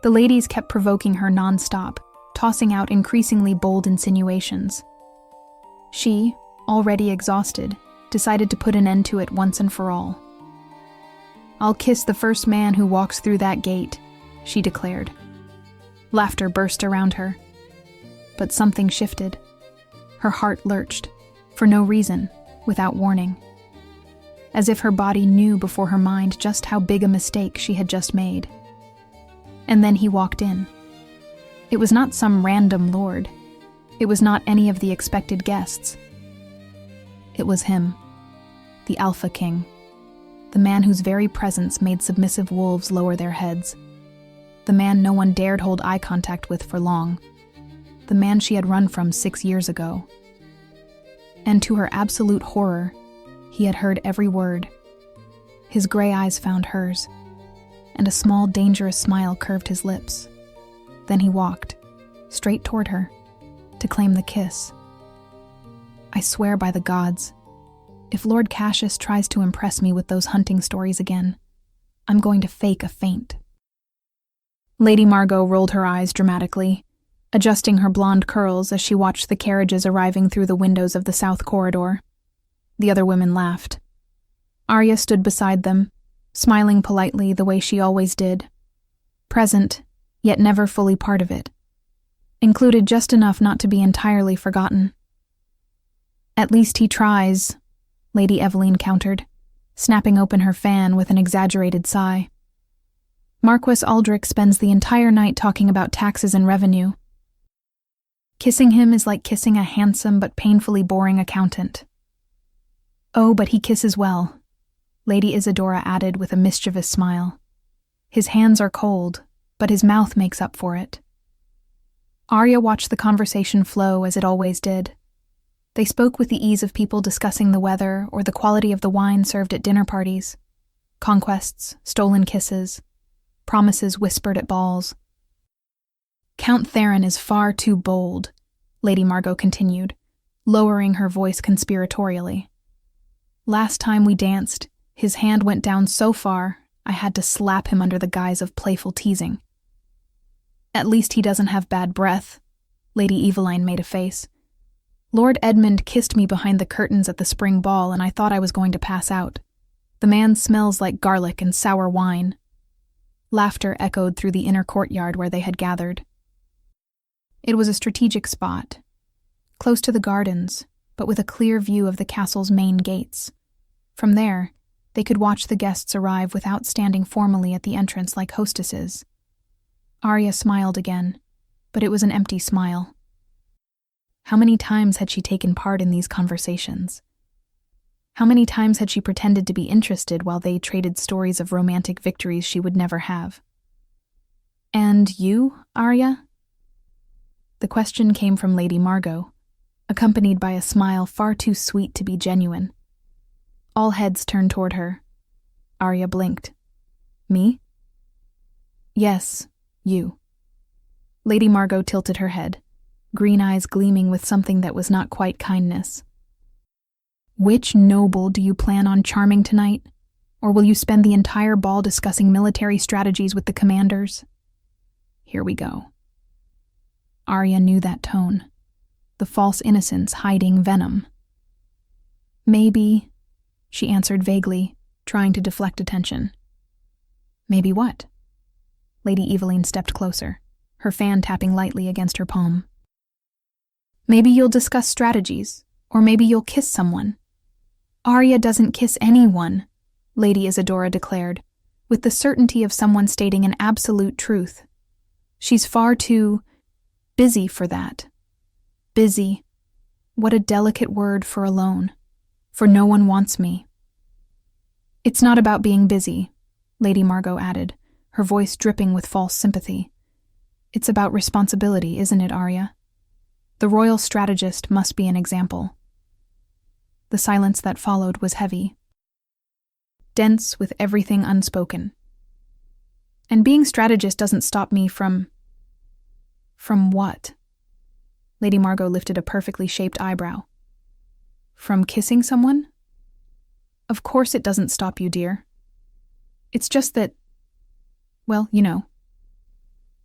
The ladies kept provoking her nonstop, tossing out increasingly bold insinuations. She, already exhausted, decided to put an end to it once and for all. "I'll kiss the first man who walks through that gate," she declared. Laughter burst around her. But something shifted. Her heart lurched, for no reason, without warning. As if her body knew before her mind just how big a mistake she had just made. And then he walked in. It was not some random lord. It was not any of the expected guests. It was him, the Alpha King, the man whose very presence made submissive wolves lower their heads, the man no one dared hold eye contact with for long, the man she had run from 6 years ago. And to her absolute horror, he had heard every word. His gray eyes found hers, and a small, dangerous smile curved his lips. Then he walked, straight toward her, to claim the kiss. I swear by the gods, if Lord Cassius tries to impress me with those hunting stories again, I'm going to fake a faint. Lady Margot rolled her eyes dramatically, adjusting her blonde curls as she watched the carriages arriving through the windows of the south corridor. The other women laughed. Arya stood beside them, smiling politely the way she always did. Present, yet never fully part of it. Included just enough not to be entirely forgotten. "At least he tries," Lady Eveline countered, snapping open her fan with an exaggerated sigh. "Marquis Aldrich spends the entire night talking about taxes and revenue. Kissing him is like kissing a handsome but painfully boring accountant." "Oh, but he kisses well," Lady Isadora added with a mischievous smile. "His hands are cold, but his mouth makes up for it." Arya watched the conversation flow as it always did. They spoke with the ease of people discussing the weather or the quality of the wine served at dinner parties. Conquests, stolen kisses, promises whispered at balls. "Count Theron is far too bold," Lady Margot continued, lowering her voice conspiratorially. "Last time we danced, his hand went down so far, I had to slap him under the guise of playful teasing." "At least he doesn't have bad breath," Lady Eveline made a face. "Lord Edmund kissed me behind the curtains at the spring ball and I thought I was going to pass out. The man smells like garlic and sour wine." Laughter echoed through the inner courtyard where they had gathered. It was a strategic spot, close to the gardens, but with a clear view of the castle's main gates. From there, they could watch the guests arrive without standing formally at the entrance like hostesses. Arya smiled again, but it was an empty smile. How many times had she taken part in these conversations? How many times had she pretended to be interested while they traded stories of romantic victories she would never have? "And you, Arya?" The question came from Lady Margot, accompanied by a smile far too sweet to be genuine. All heads turned toward her. Arya blinked. "Me?" "Yes, you." Lady Margot tilted her head, green eyes gleaming with something that was not quite kindness. "Which noble do you plan on charming tonight? Or will you spend the entire ball discussing military strategies with the commanders?" Here we go. Arya knew that tone. The false innocence hiding venom. "Maybe," she answered vaguely, trying to deflect attention. "Maybe what?" Lady Eveline stepped closer, her fan tapping lightly against her palm. "Maybe you'll discuss strategies, or maybe you'll kiss someone." "Arya doesn't kiss anyone," Lady Isadora declared, with the certainty of someone stating an absolute truth. "She's far too busy for that." Busy. What a delicate word for alone. For no one wants me. "It's not about being busy," Lady Margot added, her voice dripping with false sympathy. "It's about responsibility, isn't it, Arya? The royal strategist must be an example." The silence that followed was heavy, dense with everything unspoken. "And being strategist doesn't stop me from what?" Lady Margot lifted a perfectly shaped eyebrow. "From kissing someone?" "Of course it doesn't stop you, dear. It's just that, well, you know."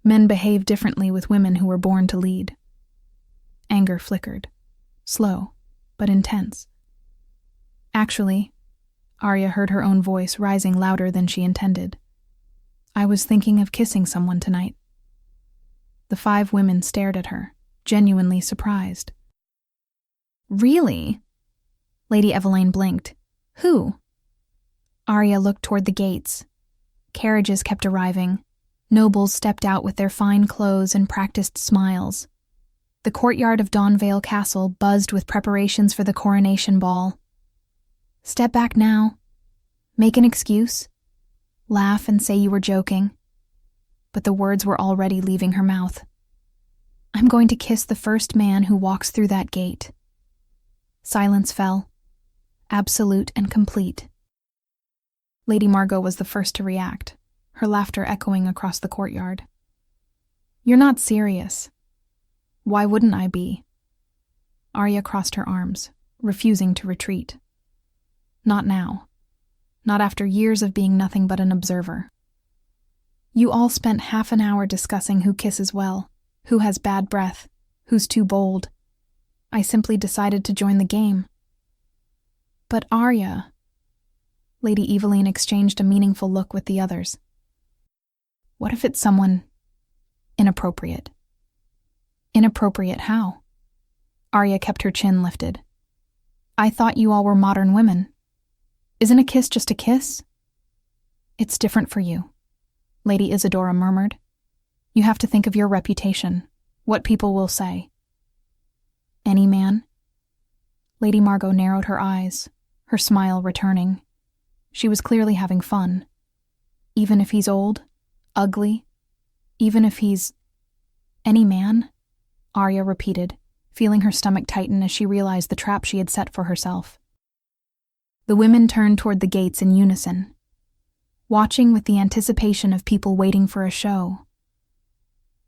Men behave differently with women who were born to lead. Anger flickered, slow, but intense. Actually, Arya heard her own voice rising louder than she intended. I was thinking of kissing someone tonight. The 5 women stared at her, genuinely surprised. Really? Lady Evelyn blinked. Who? Arya looked toward the gates. Carriages kept arriving. Nobles stepped out with their fine clothes and practiced smiles. The courtyard of Dawnvale Castle buzzed with preparations for the coronation ball. Step back now. Make an excuse. Laugh and say you were joking. But the words were already leaving her mouth. I'm going to kiss the first man who walks through that gate. Silence fell, absolute and complete. Lady Margot was the first to react, her laughter echoing across the courtyard. You're not serious. Why wouldn't I be? Arya crossed her arms, refusing to retreat. Not now. Not after years of being nothing but an observer. You all spent half an hour discussing who kisses well, who has bad breath, who's too bold. I simply decided to join the game. But Arya... Lady Evelyn exchanged a meaningful look with the others. What if it's someone inappropriate? Inappropriate how? Arya kept her chin lifted. I thought you all were modern women. Isn't a kiss just a kiss? It's different for you, Lady Isadora murmured. You have to think of your reputation, what people will say. Any man? Lady Margot narrowed her eyes, her smile returning. She was clearly having fun. Even if he's old, ugly, even if he's... Any man? Arya repeated, feeling her stomach tighten as she realized the trap she had set for herself. The women turned toward the gates in unison, watching with the anticipation of people waiting for a show.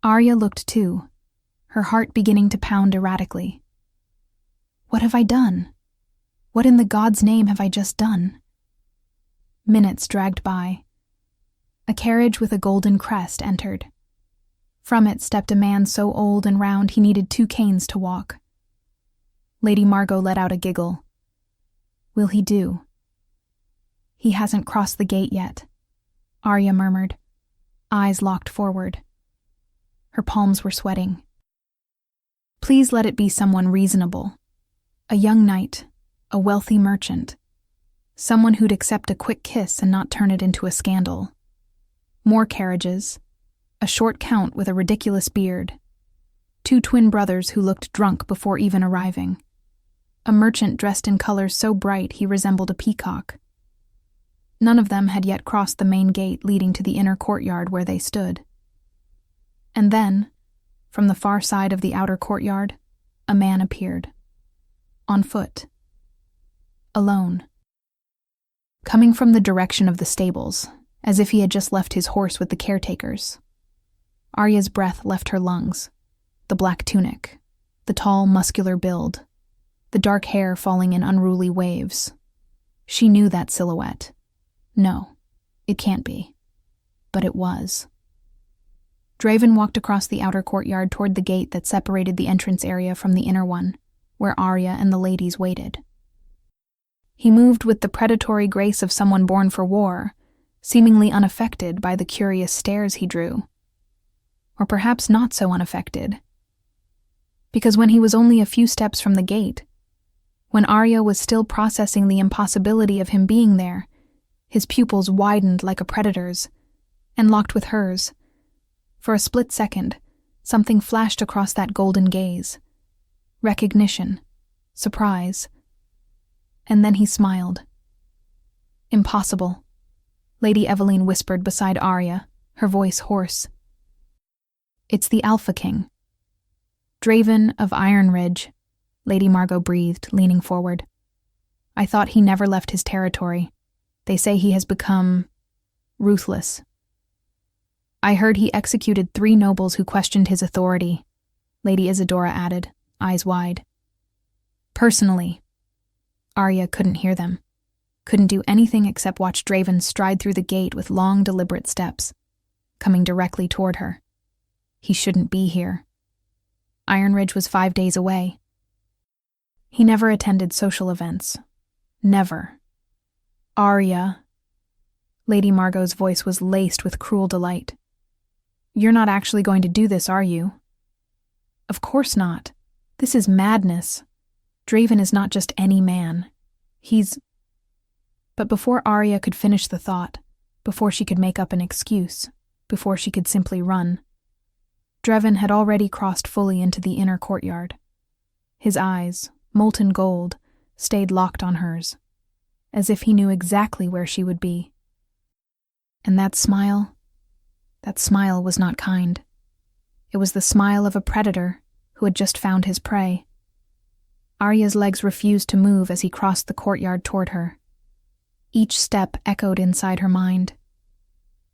Arya looked too, her heart beginning to pound erratically. What have I done? What in the God's name have I just done? Minutes dragged by. A carriage with a golden crest entered. From it stepped a man so old and round he needed 2 canes to walk. Lady Margot let out a giggle. Will he do? He hasn't crossed the gate yet, Arya murmured, eyes locked forward. Her palms were sweating. Please let it be someone reasonable. A young knight, a wealthy merchant. Someone who'd accept a quick kiss and not turn it into a scandal. More carriages. A short count with a ridiculous beard. 2 twin brothers who looked drunk before even arriving. A merchant dressed in colors so bright he resembled a peacock. None of them had yet crossed the main gate leading to the inner courtyard where they stood. And then, from the far side of the outer courtyard, a man appeared. On foot. Alone. Coming from the direction of the stables, as if he had just left his horse with the caretakers. Arya's breath left her lungs. The black tunic, the tall, muscular build, the dark hair falling in unruly waves. She knew that silhouette. No, it can't be. But it was. Draven walked across the outer courtyard toward the gate that separated the entrance area from the inner one, where Arya and the ladies waited. He moved with the predatory grace of someone born for war, seemingly unaffected by the curious stares he drew. Or perhaps not so unaffected. Because when he was only a few steps from the gate, when Arya was still processing the impossibility of him being there, his pupils widened like a predator's, and locked with hers. For a split second, something flashed across that golden gaze. Recognition, surprise. And then he smiled. Impossible, Lady Evelyn whispered beside Arya, her voice hoarse. It's the Alpha King. Draven of Iron Ridge, Lady Margot breathed, leaning forward. I thought he never left his territory. They say he has become ruthless. I heard he executed 3 nobles who questioned his authority, Lady Isadora added, eyes wide. Personally. Arya couldn't hear them, couldn't do anything except watch Draven stride through the gate with long, deliberate steps, coming directly toward her. He shouldn't be here. Iron Ridge was 5 days away. He never attended social events. Never. Arya. Lady Margot's voice was laced with cruel delight. You're not actually going to do this, are you? Of course not. This is madness. Draven is not just any man. He's... But before Arya could finish the thought, before she could make up an excuse, before she could simply run, Draven had already crossed fully into the inner courtyard. His eyes, molten gold, stayed locked on hers, as if he knew exactly where she would be. And that smile was not kind. It was the smile of a predator who had just found his prey. Arya's legs refused to move as he crossed the courtyard toward her. Each step echoed inside her mind.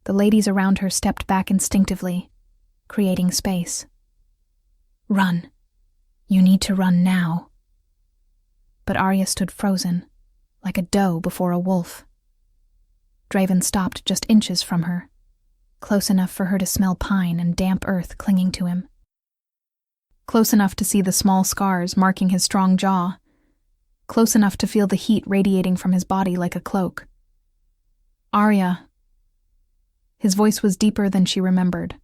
The ladies around her stepped back instinctively, creating space. Run. You need to run now. But Arya stood frozen, like a doe before a wolf. Draven stopped just inches from her, close enough for her to smell pine and damp earth clinging to him. Close enough to see the small scars marking his strong jaw, close enough to feel the heat radiating from his body like a cloak. Arya. His voice was deeper than she remembered.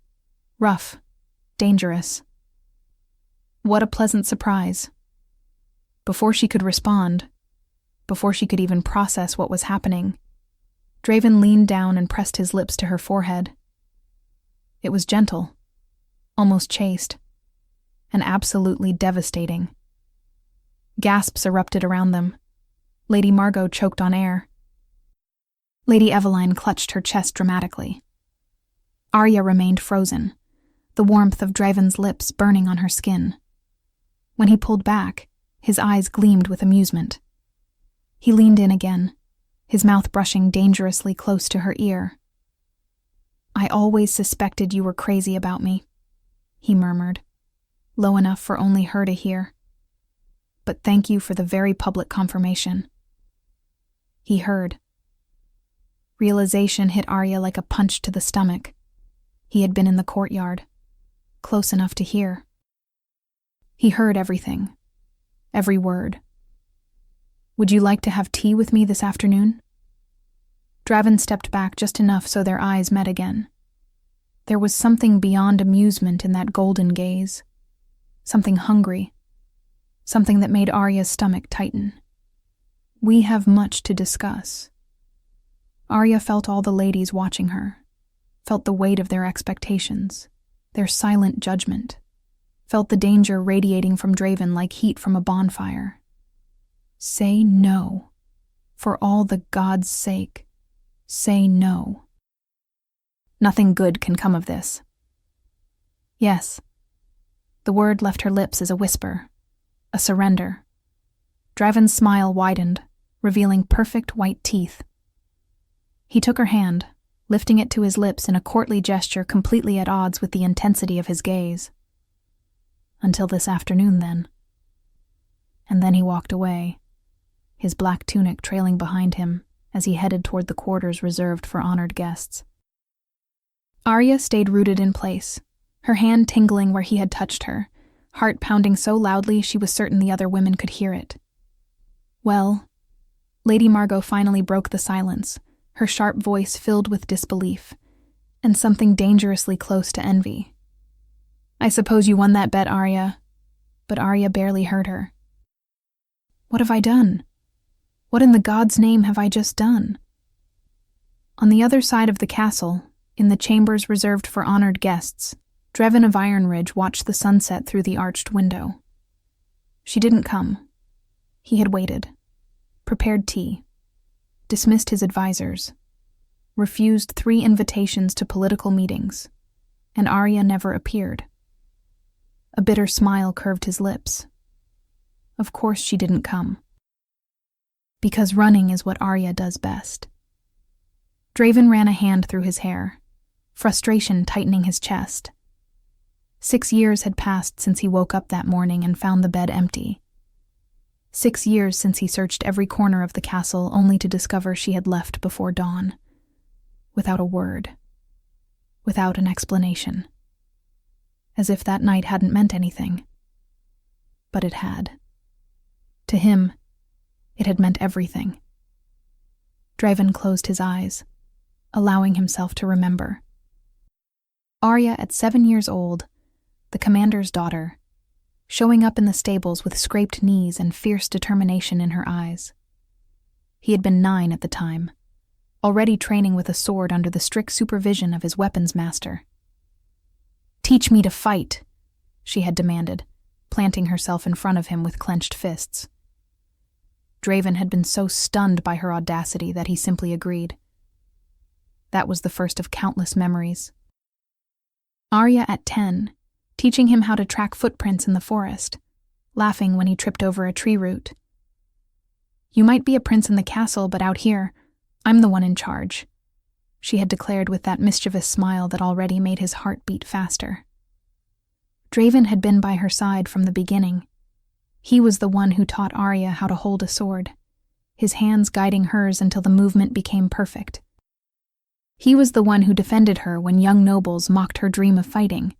Rough. Dangerous. What a pleasant surprise. Before she could respond, before she could even process what was happening, Draven leaned down and pressed his lips to her forehead. It was gentle, almost chaste, and absolutely devastating. Gasps erupted around them. Lady Margot choked on air. Lady Eveline clutched her chest dramatically. Arya remained frozen, the warmth of Draven's lips burning on her skin. When he pulled back, his eyes gleamed with amusement. He leaned in again, his mouth brushing dangerously close to her ear. I always suspected you were crazy about me, he murmured, low enough for only her to hear. But thank you for the very public confirmation. He heard. Realization hit Arya like a punch to the stomach. He had been in the courtyard, close enough to hear. He heard everything, every word. Would you like to have tea with me this afternoon? Draven stepped back just enough so their eyes met again. There was something beyond amusement in that golden gaze. Something hungry. Something that made Arya's stomach tighten. We have much to discuss. Arya felt all the ladies watching her, felt the weight of their expectations, their silent judgment, felt the danger radiating from Draven like heat from a bonfire. Say no. For all the gods' sake, say no. Nothing good can come of this. Yes. The word left her lips as a whisper, a surrender. Draven's smile widened, revealing perfect white teeth. He took her hand, lifting it to his lips in a courtly gesture completely at odds with the intensity of his gaze. Until this afternoon, then. And then he walked away, his black tunic trailing behind him as he headed toward the quarters reserved for honored guests. Arya stayed rooted in place, her hand tingling where he had touched her, heart pounding so loudly she was certain the other women could hear it. Well, Lady Margot finally broke the silence, her sharp voice filled with disbelief, and something dangerously close to envy. I suppose you won that bet, Arya. But Arya barely heard her. What have I done? What in the God's name have I just done? On the other side of the castle, in the chambers reserved for honored guests, Draven of Iron Ridge watched the sunset through the arched window. She didn't come. He had waited, prepared tea, dismissed his advisors, refused 3 invitations to political meetings, and Arya never appeared. A bitter smile curved his lips. Of course she didn't come. Because running is what Arya does best. Draven ran a hand through his hair, frustration tightening his chest. 6 years had passed since he woke up that morning and found the bed empty. 6 years since he searched every corner of the castle only to discover she had left before dawn. Without a word. Without an explanation. as if that night hadn't meant anything. But it had. To him, it had meant everything. Draven closed his eyes, allowing himself to remember. Arya, at 7 years old, the commander's daughter, showing up in the stables with scraped knees and fierce determination in her eyes. He had been 9 at the time, already training with a sword under the strict supervision of his weapons master. "Teach me to fight," she had demanded, planting herself in front of him with clenched fists. Draven had been so stunned by her audacity that he simply agreed. That was the first of countless memories. Arya, at 10, teaching him how to track footprints in the forest, laughing when he tripped over a tree root. "You might be a prince in the castle, but out here, I'm the one in charge," she had declared with that mischievous smile that already made his heart beat faster. Draven had been by her side from the beginning. He was the one who taught Arya how to hold a sword, his hands guiding hers until the movement became perfect. He was the one who defended her when young nobles mocked her dream of fighting,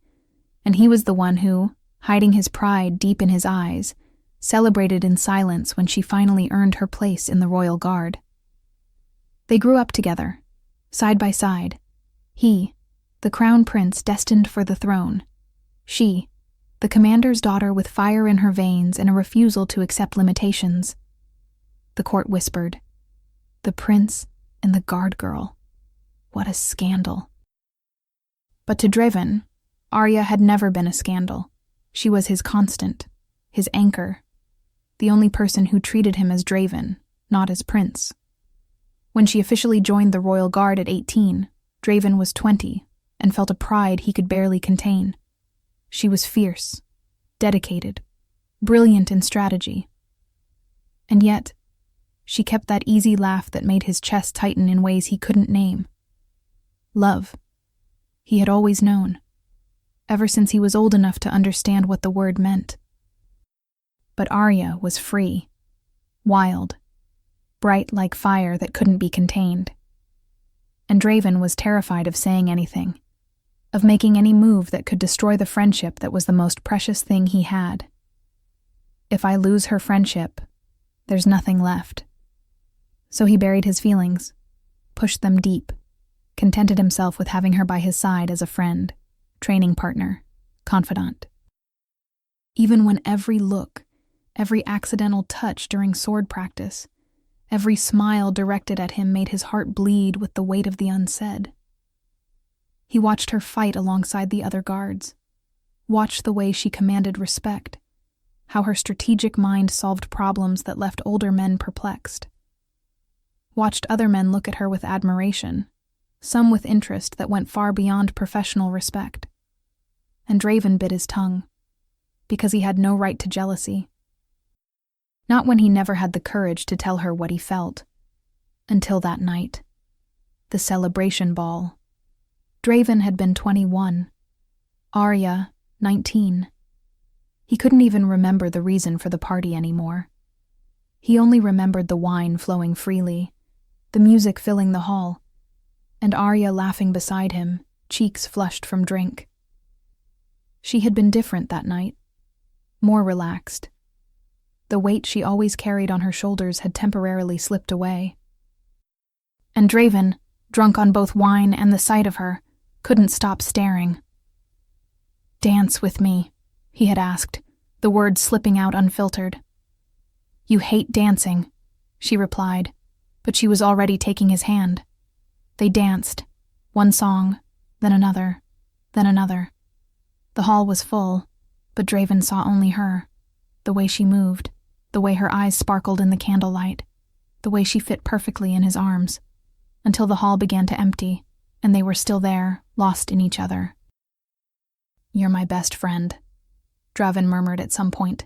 and he was the one who, hiding his pride deep in his eyes, celebrated in silence when she finally earned her place in the royal guard. They grew up together, side by side. He, the crown prince destined for the throne. She, the commander's daughter with fire in her veins and a refusal to accept limitations. The court whispered, "The prince and the guard girl. What a scandal." But to Draven, Arya had never been a scandal. She was his constant, his anchor, the only person who treated him as Draven, not as prince. When she officially joined the royal guard at 18, Draven was 20 and felt a pride he could barely contain. She was fierce, dedicated, brilliant in strategy. And yet, she kept that easy laugh that made his chest tighten in ways he couldn't name. Love. He had always known, ever since he was old enough to understand what the word meant. But Arya was free, wild, bright like fire that couldn't be contained. And Draven was terrified of saying anything, of making any move that could destroy the friendship that was the most precious thing he had. If I lose her friendship, there's nothing left. So he buried his feelings, pushed them deep, contented himself with having her by his side as a friend, training partner, confidant. Even when every look, every accidental touch during sword practice, every smile directed at him made his heart bleed with the weight of the unsaid. He watched her fight alongside the other guards, watched the way she commanded respect, how her strategic mind solved problems that left older men perplexed. Watched other men look at her with admiration, some with interest that went far beyond professional respect. And Draven bit his tongue, because he had no right to jealousy. Not when he never had the courage to tell her what he felt. Until that night. The celebration ball. Draven had been 21. Arya, 19. He couldn't even remember the reason for the party anymore. He only remembered the wine flowing freely, the music filling the hall, and Arya laughing beside him, cheeks flushed from drink. She had been different that night, more relaxed. The weight she always carried on her shoulders had temporarily slipped away. And Draven, drunk on both wine and the sight of her, couldn't stop staring. "Dance with me," he had asked, the words slipping out unfiltered. "You hate dancing," she replied, but she was already taking his hand. They danced, one song, then another, then another. The hall was full, but Draven saw only her, the way she moved, the way her eyes sparkled in the candlelight, the way she fit perfectly in his arms, until the hall began to empty, and they were still there, lost in each other. "You're my best friend," Draven murmured at some point,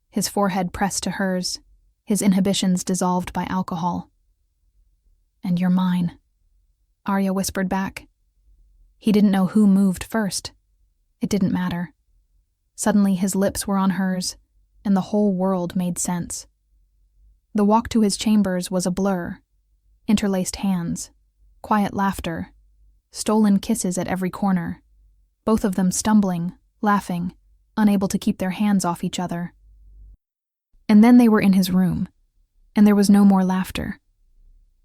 his forehead pressed to hers, his inhibitions dissolved by alcohol. "And you're mine," Arya whispered back. He didn't know who moved first. It didn't matter. Suddenly his lips were on hers, and the whole world made sense. The walk to his chambers was a blur. Interlaced hands, quiet laughter, stolen kisses at every corner, both of them stumbling, laughing, unable to keep their hands off each other. And then they were in his room, and there was no more laughter.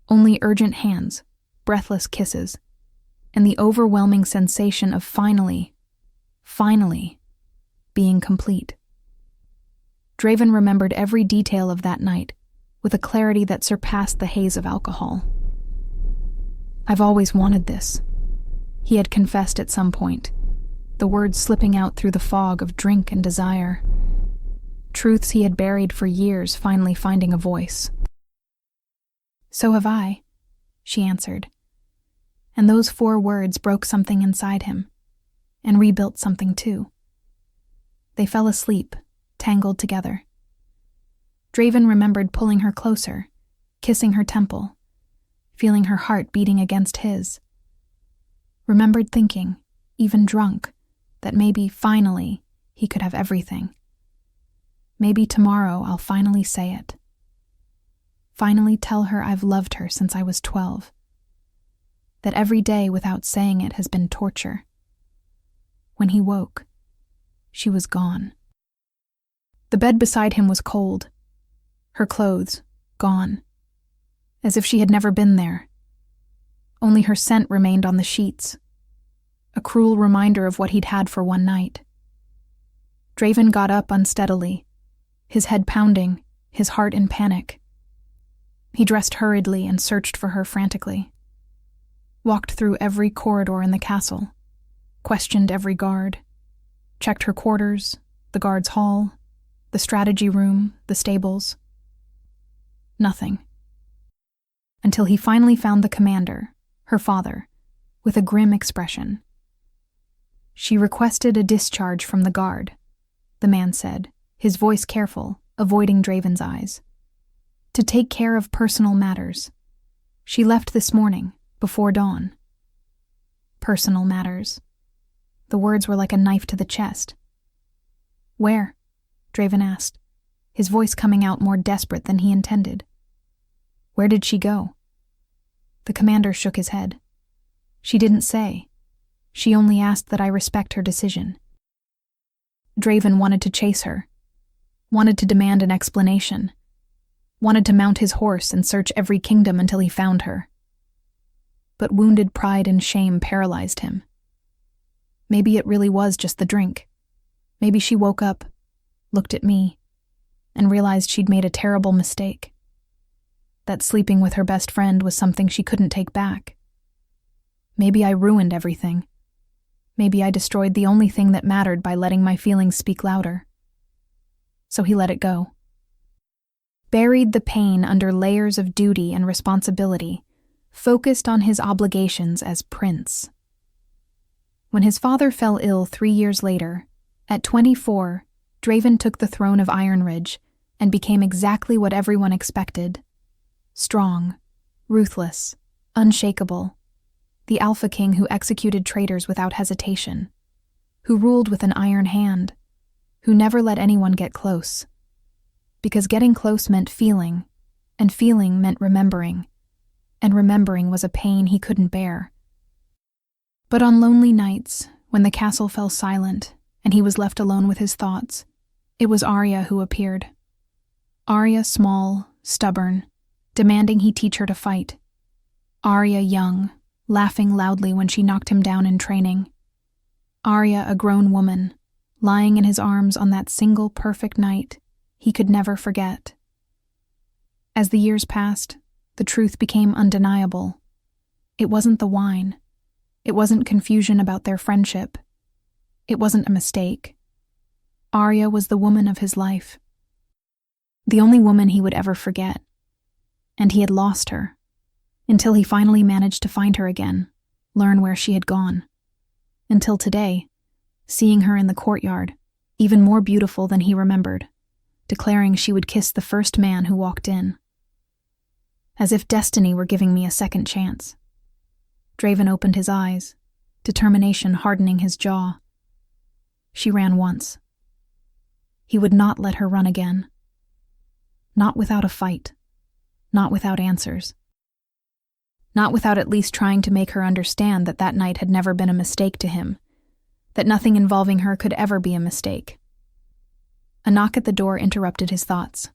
Only urgent hands, breathless kisses, and the overwhelming sensation of finally being complete. Draven remembered every detail of that night with a clarity that surpassed the haze of alcohol. "I've always wanted this," he had confessed at some point, the words slipping out through the fog of drink and desire. Truths he had buried for years finally finding a voice. "So have I," she answered. And those 4 words broke something inside him, and rebuilt something too. They fell asleep, tangled together. Draven remembered pulling her closer, kissing her temple, feeling her heart beating against his. Remembered thinking, even drunk, that maybe, finally, he could have everything. Maybe tomorrow I'll finally say it. Finally tell her I've loved her since I was 12. That every day without saying it has been torture. When he woke, she was gone. The bed beside him was cold. Her clothes, gone. As if she had never been there. Only her scent remained on the sheets. A cruel reminder of what he'd had for one night. Draven got up unsteadily, his head pounding, his heart in panic. He dressed hurriedly and searched for her frantically. Walked through every corridor in the castle, questioned every guard, checked her quarters, the guard's hall, the strategy room, the stables. Nothing. Until he finally found the commander, her father, with a grim expression. "She requested a discharge from the guard," the man said, his voice careful, avoiding Draven's eyes. "To take care of personal matters. She left this morning, before dawn." Personal matters. The words were like a knife to the chest. "Where?" Draven asked, his voice coming out more desperate than he intended. "Where did she go?" The commander shook his head. "She didn't say. She only asked that I respect her decision." Draven wanted to chase her, wanted to demand an explanation, wanted to mount his horse and search every kingdom until he found her. But wounded pride and shame paralyzed him. Maybe it really was just the drink. Maybe she woke up, looked at me, and realized she'd made a terrible mistake. That sleeping with her best friend was something she couldn't take back. Maybe I ruined everything. Maybe I destroyed the only thing that mattered by letting my feelings speak louder. So he let it go. Buried the pain under layers of duty and responsibility, focused on his obligations as prince. When his father fell ill 3 years later, at 24, Draven took the throne of Ironridge and became exactly what everyone expected. Strong, ruthless, unshakable. The Alpha King who executed traitors without hesitation. Who ruled with an iron hand. Who never let anyone get close. Because getting close meant feeling, and feeling meant remembering. And remembering was a pain he couldn't bear. But on lonely nights, when the castle fell silent and he was left alone with his thoughts, it was Arya who appeared. Arya small, stubborn, demanding he teach her to fight. Arya young, laughing loudly when she knocked him down in training. Arya a grown woman, lying in his arms on that single perfect night he could never forget. As the years passed, the truth became undeniable. It wasn't the wine. It wasn't confusion about their friendship. It wasn't a mistake. Arya was the woman of his life. The only woman he would ever forget. And he had lost her, until he finally managed to find her again, learn where she had gone. Until today, seeing her in the courtyard, even more beautiful than he remembered, declaring she would kiss the first man who walked in. As if destiny were giving me a second chance. Draven opened his eyes, determination hardening his jaw. She ran once. He would not let her run again. Not without a fight. Not without answers. Not without at least trying to make her understand that that night had never been a mistake to him, that nothing involving her could ever be a mistake. A knock at the door interrupted his thoughts.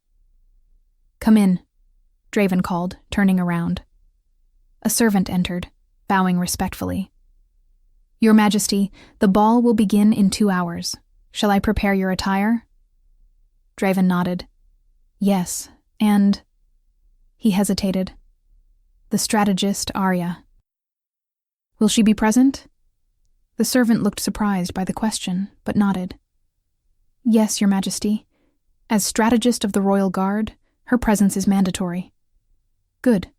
"Come in," Draven called, turning around. A servant entered, bowing respectfully. "Your Majesty, the ball will begin in 2 hours. Shall I prepare your attire?" Draven nodded. "Yes, and—" He hesitated. "The strategist, Arya. Will she be present?" The servant looked surprised by the question, but nodded. "Yes, Your Majesty. As strategist of the Royal Guard, her presence is mandatory." "Good."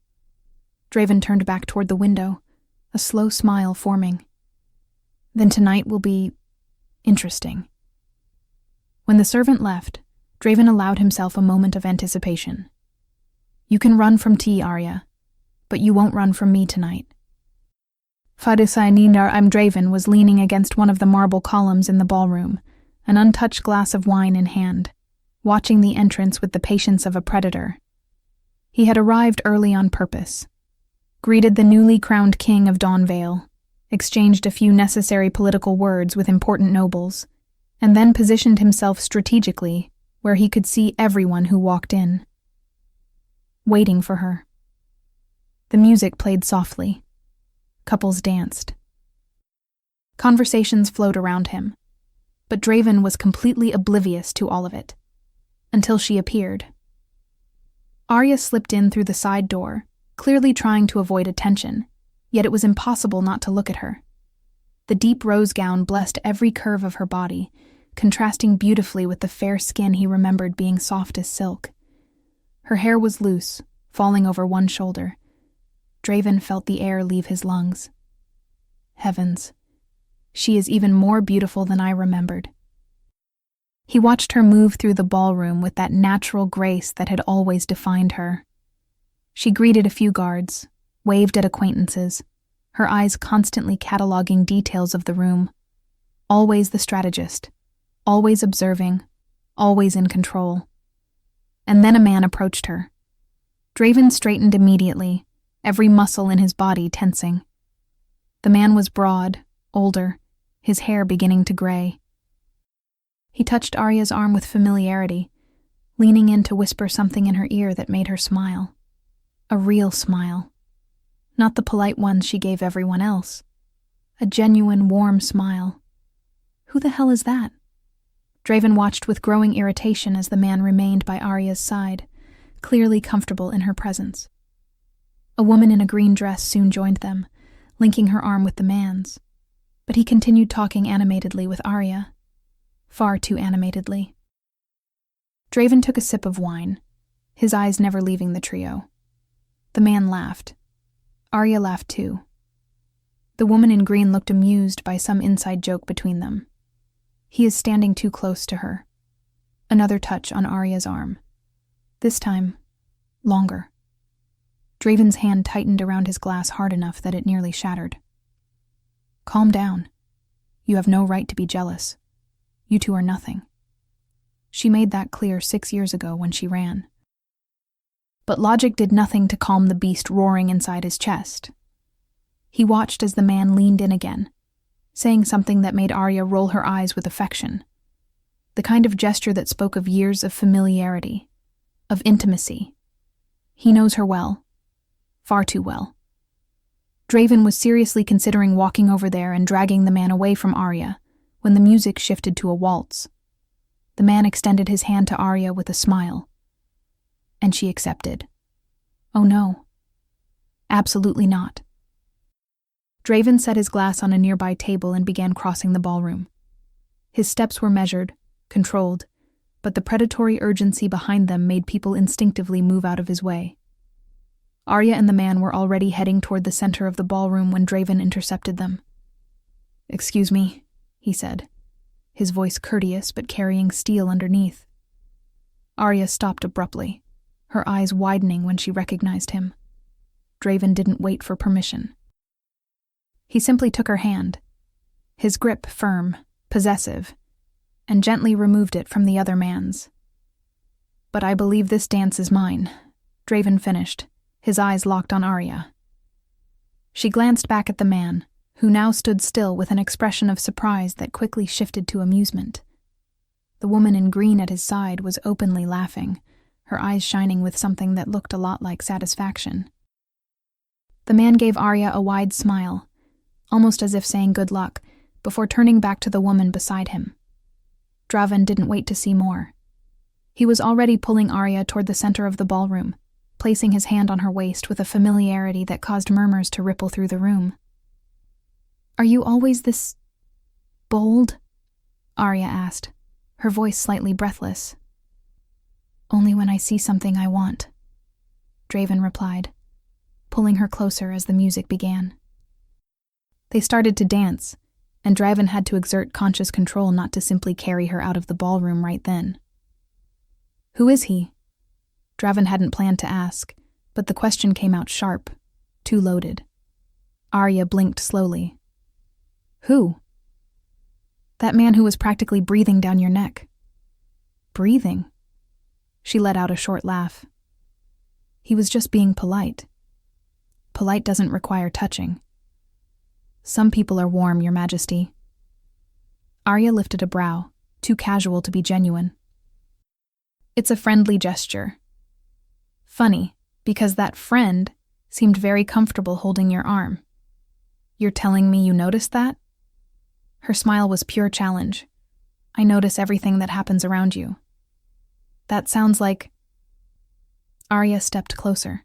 Draven turned back toward the window, a slow smile forming. "Then tonight will be interesting." When the servant left, Draven allowed himself a moment of anticipation. "You can run from tea, Arya, but you won't run from me tonight." Fadisainindar Draven was leaning against one of the marble columns in the ballroom, an untouched glass of wine in hand, watching the entrance with the patience of a predator. He had arrived early on purpose, greeted the newly crowned king of Dawnvale, exchanged a few necessary political words with important nobles, and then positioned himself strategically where he could see everyone who walked in. Waiting for her. The music played softly. Couples danced. Conversations flowed around him, but Draven was completely oblivious to all of it, until she appeared. Arya slipped in through the side door, clearly trying to avoid attention, yet it was impossible not to look at her. The deep rose gown blessed every curve of her body, contrasting beautifully with the fair skin he remembered being soft as silk. Her hair was loose, falling over one shoulder. Draven felt the air leave his lungs. Heavens, she is even more beautiful than I remembered. He watched her move through the ballroom with that natural grace that had always defined her. She greeted a few guards, waved at acquaintances, her eyes constantly cataloging details of the room. Always the strategist, always observing, always in control. And then a man approached her. Draven straightened immediately, every muscle in his body tensing. The man was broad, older, his hair beginning to gray. He touched Arya's arm with familiarity, leaning in to whisper something in her ear that made her smile. A real smile. Not the polite one she gave everyone else. A genuine, warm smile. Who the hell is that? Draven watched with growing irritation as the man remained by Arya's side, clearly comfortable in her presence. A woman in a green dress soon joined them, linking her arm with the man's, but he continued talking animatedly with Arya. Far too animatedly. Draven took a sip of wine, his eyes never leaving the trio. The man laughed. Arya laughed too. The woman in green looked amused by some inside joke between them. He is standing too close to her. Another touch on Arya's arm. This time, longer. Draven's hand tightened around his glass hard enough that it nearly shattered. Calm down. You have no right to be jealous. You two are nothing. She made that clear 6 years ago when she ran. But logic did nothing to calm the beast roaring inside his chest. He watched as the man leaned in again, saying something that made Arya roll her eyes with affection. The kind of gesture that spoke of years of familiarity, of intimacy. He knows her well. Far too well. Draven was seriously considering walking over there and dragging the man away from Arya when the music shifted to a waltz. The man extended his hand to Arya with a smile. And she accepted. Oh no. Absolutely not. Draven set his glass on a nearby table and began crossing the ballroom. His steps were measured, controlled, but the predatory urgency behind them made people instinctively move out of his way. Arya and the man were already heading toward the center of the ballroom when Draven intercepted them. "Excuse me," he said, his voice courteous but carrying steel underneath. Arya stopped abruptly, her eyes widening when she recognized him. Draven didn't wait for permission. He simply took her hand, his grip firm, possessive, and gently removed it from the other man's. "But I believe this dance is mine," Draven finished, his eyes locked on Arya. She glanced back at the man, who now stood still with an expression of surprise that quickly shifted to amusement. The woman in green at his side was openly laughing, her eyes shining with something that looked a lot like satisfaction. The man gave Arya a wide smile, almost as if saying good luck, before turning back to the woman beside him. Draven didn't wait to see more. He was already pulling Arya toward the center of the ballroom, placing his hand on her waist with a familiarity that caused murmurs to ripple through the room. "Are you always this bold?" Arya asked, her voice slightly breathless. "Only when I see something I want," Draven replied, pulling her closer as the music began. They started to dance, and Draven had to exert conscious control not to simply carry her out of the ballroom right then. "Who is he?" Draven hadn't planned to ask, but the question came out sharp, too loaded. Arya blinked slowly. "Who?" "That man who was practically breathing down your neck." "Breathing?" She let out a short laugh. "He was just being polite. Polite doesn't require touching." "Some people are warm, Your Majesty." Arya lifted a brow, too casual to be genuine. "It's a friendly gesture. Funny, because that friend seemed very comfortable holding your arm. You're telling me you noticed that?" Her smile was pure challenge. "I notice everything that happens around you." "That sounds like..." Arya stepped closer.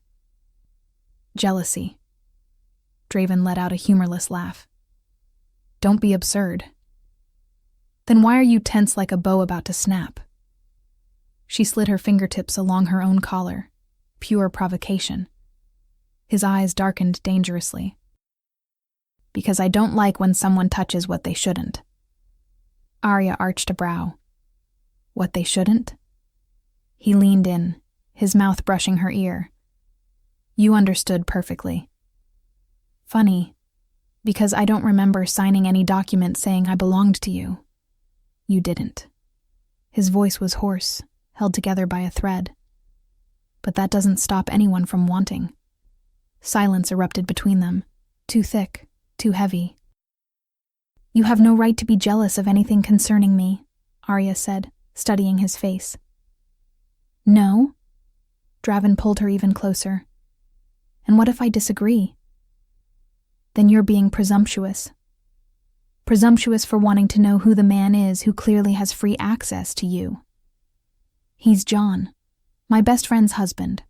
"Jealousy." Draven let out a humorless laugh. "Don't be absurd." "Then why are you tense like a bow about to snap?" She slid her fingertips along her own collar. Pure provocation. His eyes darkened dangerously. "Because I don't like when someone touches what they shouldn't." Arya arched a brow. "What they shouldn't?" He leaned in, his mouth brushing her ear. "You understood perfectly." "Funny, because I don't remember signing any document saying I belonged to you." "You didn't." His voice was hoarse, held together by a thread. "But that doesn't stop anyone from wanting." Silence erupted between them, too thick, too heavy. "You have no right to be jealous of anything concerning me," Arya said, studying his face. "No?" Draven pulled her even closer. "And what if I disagree?" "Then you're being presumptuous. Presumptuous for wanting to know who the man is who clearly has free access to you." "He's John, my best friend's husband."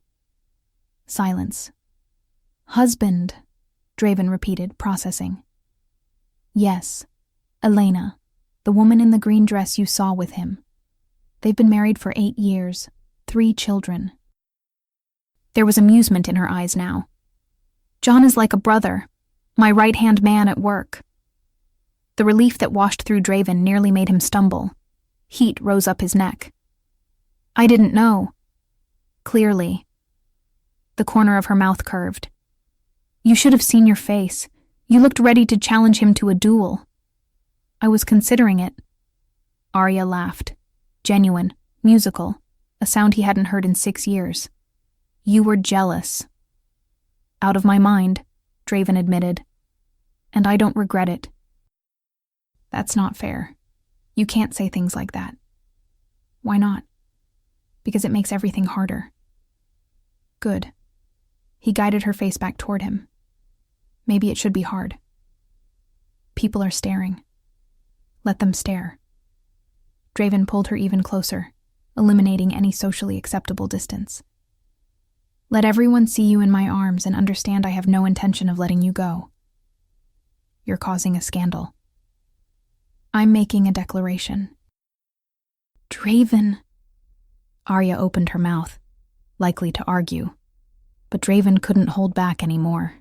Silence. "Husband," Draven repeated, processing. "Yes, Elena, the woman in the green dress you saw with him. They've been married for 8 years, 3 children." There was amusement in her eyes now. "John is like a brother, my right-hand man at work." The relief that washed through Draven nearly made him stumble. Heat rose up his neck. "I didn't know." "Clearly." The corner of her mouth curved. "You should have seen your face. You looked ready to challenge him to a duel." "I was considering it." Arya laughed. Genuine, musical, a sound he hadn't heard in 6 years. "You were jealous." "Out of my mind," Draven admitted. "And I don't regret it." "That's not fair. You can't say things like that." "Why not?" "Because it makes everything harder." "Good." He guided her face back toward him. "Maybe it should be hard. People are staring. Let them stare." Draven pulled her even closer, eliminating any socially acceptable distance. "Let everyone see you in my arms and understand I have no intention of letting you go. You're causing a scandal. I'm making a declaration." "Draven." Arya opened her mouth, likely to argue, but Draven couldn't hold back anymore.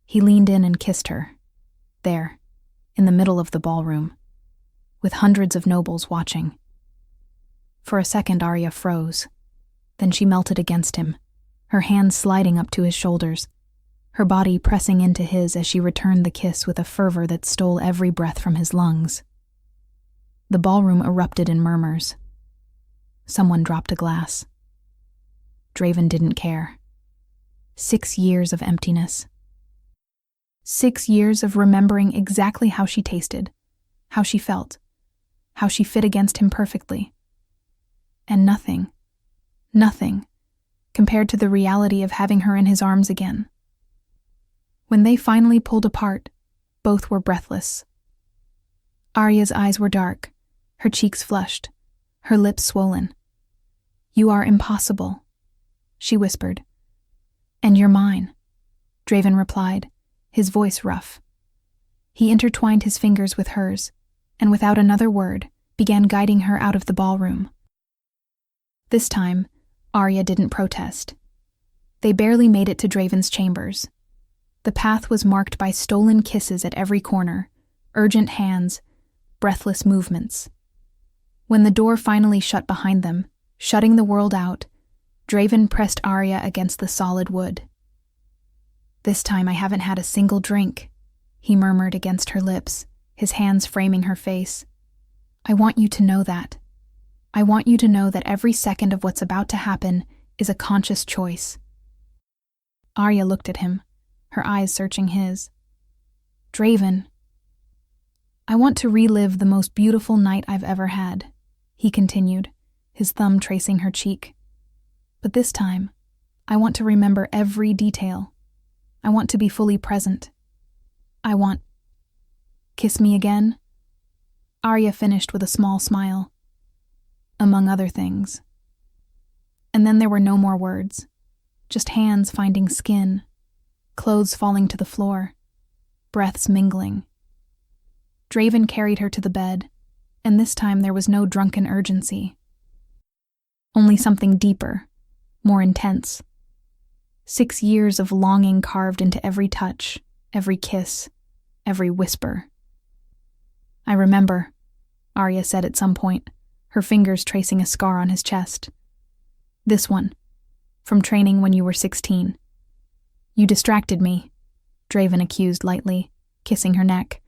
He leaned in and kissed her, there, in the middle of the ballroom, with hundreds of nobles watching. For a second Arya froze, then she melted against him, her hands sliding up to his shoulders, her body pressing into his as she returned the kiss with a fervor that stole every breath from his lungs. The ballroom erupted in murmurs. Someone dropped a glass. Draven didn't care. 6 years of emptiness. 6 years of remembering exactly how she tasted, how she felt, how she fit against him perfectly. And nothing, compared to the reality of having her in his arms again. When they finally pulled apart, both were breathless. Arya's eyes were dark, her cheeks flushed, her lips swollen. "You are impossible," she whispered. "And you're mine," Draven replied, his voice rough. He intertwined his fingers with hers, and without another word, began guiding her out of the ballroom. This time, Arya didn't protest. They barely made it to Draven's chambers. The path was marked by stolen kisses at every corner, urgent hands, breathless movements. When the door finally shut behind them, shutting the world out, Draven pressed Arya against the solid wood. "This time I haven't had a single drink," he murmured against her lips, his hands framing her face. "I want you to know that. I want you to know that every second of what's about to happen is a conscious choice." Arya looked at him, her eyes searching his. "Draven, I want to relive the most beautiful night I've ever had," he continued, his thumb tracing her cheek. "But this time, I want to remember every detail. I want to be fully present. I want... Kiss me again?" Arya finished with a small smile. "Among other things." And then there were no more words, just hands finding skin, clothes falling to the floor, breaths mingling. Draven carried her to the bed, and this time there was no drunken urgency. Only something deeper, more intense. 6 years of longing carved into every touch, every kiss, every whisper. "I remember," Arya said at some point, her fingers tracing a scar on his chest. "This one, from training when you were 16. You distracted me," Draven accused lightly, kissing her neck.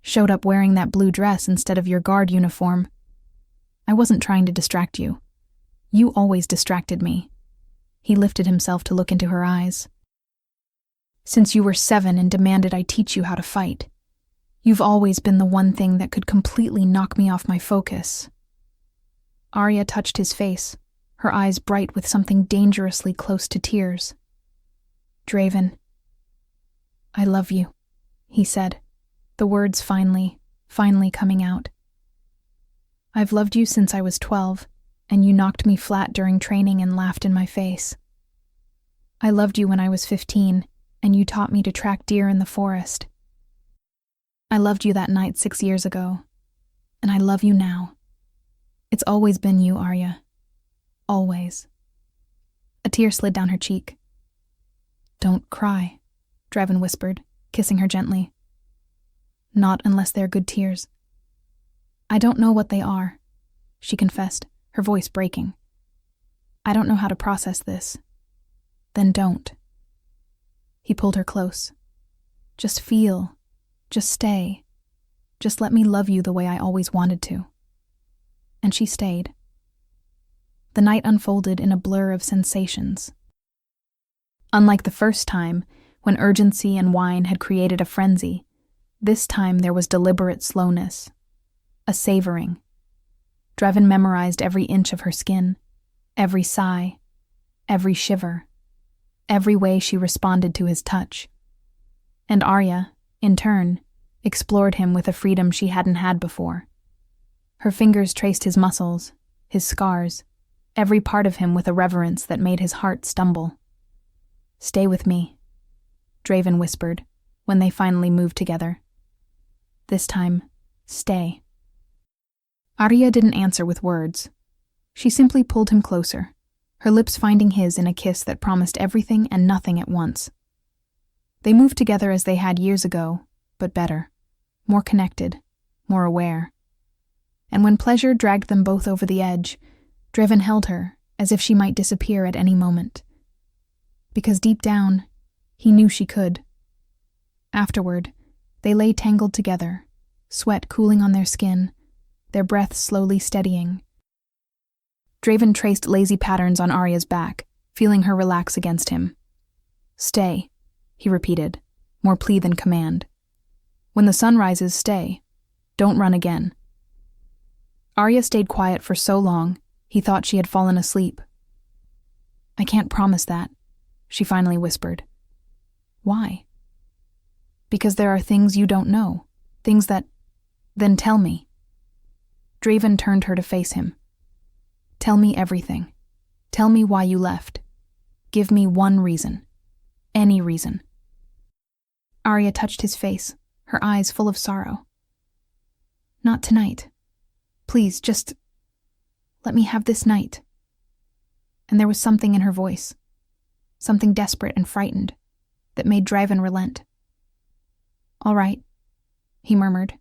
"Showed up wearing that blue dress instead of your guard uniform." "I wasn't trying to distract you. You always distracted me." He lifted himself to look into her eyes. "Since you were 7 and demanded I teach you how to fight. You've always been the one thing that could completely knock me off my focus." Arya touched his face, her eyes bright with something dangerously close to tears. "Draven, I love you," he said, the words finally coming out. "I've loved you since I was 12, and you knocked me flat during training and laughed in my face. I loved you when I was 15, and you taught me to track deer in the forest. I loved you that night 6 years ago, and I love you now. It's always been you, Arya. Always." A tear slid down her cheek. "Don't cry," Draven whispered, kissing her gently. "Not unless they're good tears." "I don't know what they are," she confessed, her voice breaking. "I don't know how to process this." "Then don't." He pulled her close. "Just feel. Just stay. Just let me love you the way I always wanted to." And she stayed. The night unfolded in a blur of sensations. Unlike the first time, when urgency and wine had created a frenzy, this time there was deliberate slowness, a savoring. Draven memorized every inch of her skin, every sigh, every shiver, every way she responded to his touch. And Arya, in turn, explored him with a freedom she hadn't had before. Her fingers traced his muscles, his scars, every part of him with a reverence that made his heart stumble. "Stay with me," Draven whispered, when they finally moved together. "This time, stay." Arya didn't answer with words. She simply pulled him closer, her lips finding his in a kiss that promised everything and nothing at once. They moved together as they had years ago, but better, more connected, more aware. And when pleasure dragged them both over the edge, Draven held her as if she might disappear at any moment. Because deep down, he knew she could. Afterward, they lay tangled together, sweat cooling on their skin, their breaths slowly steadying. Draven traced lazy patterns on Arya's back, feeling her relax against him. "Stay," he repeated, more plea than command. When the sun rises, stay. Don't run again. Arya stayed quiet for so long, he thought she had fallen asleep. I can't promise that, she finally whispered. Why? Because there are things you don't know, things that... Then tell me. Draven turned her to face him. Tell me everything. Tell me why you left. Give me one reason. Any reason. Arya touched his face, her eyes full of sorrow. Not tonight. Please, just let me have this night. And there was something in her voice, something desperate and frightened, that made Draven relent. All right, he murmured,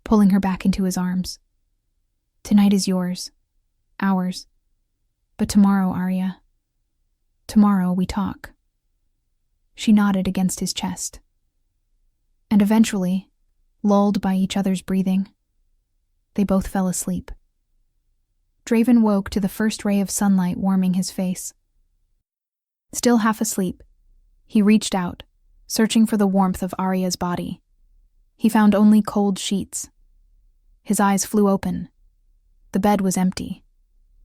pulling her back into his arms. Tonight is yours, ours. But tomorrow, Arya, tomorrow we talk. She nodded against his chest. And eventually, lulled by each other's breathing, they both fell asleep. Draven woke to the first ray of sunlight warming his face. Still half asleep, he reached out, searching for the warmth of Arya's body. He found only cold sheets. His eyes flew open. The bed was empty.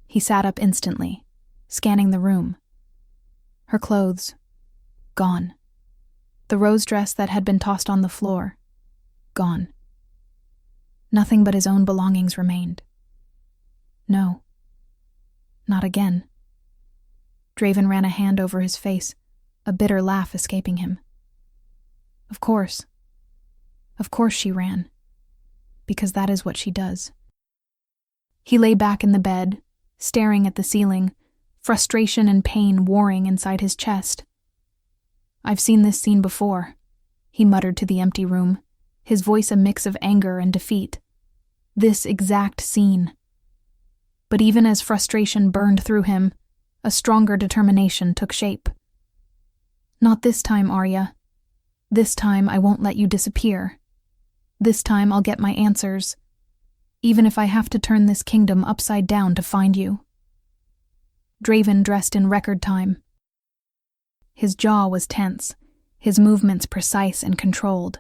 He sat up instantly, scanning the room. Her clothes, gone. The rose dress that had been tossed on the floor, gone. Nothing but his own belongings remained. No. Not again. Draven ran a hand over his face, a bitter laugh escaping him. Of course. Of course she ran. Because that is what she does. He lay back in the bed, staring at the ceiling, frustration and pain warring inside his chest. I've seen this scene before, he muttered to the empty room, his voice a mix of anger and defeat. This exact scene. But even as frustration burned through him, a stronger determination took shape. Not this time, Arya. This time I won't let you disappear. This time I'll get my answers, even if I have to turn this kingdom upside down to find you. Draven dressed in record time. His jaw was tense, his movements precise and controlled,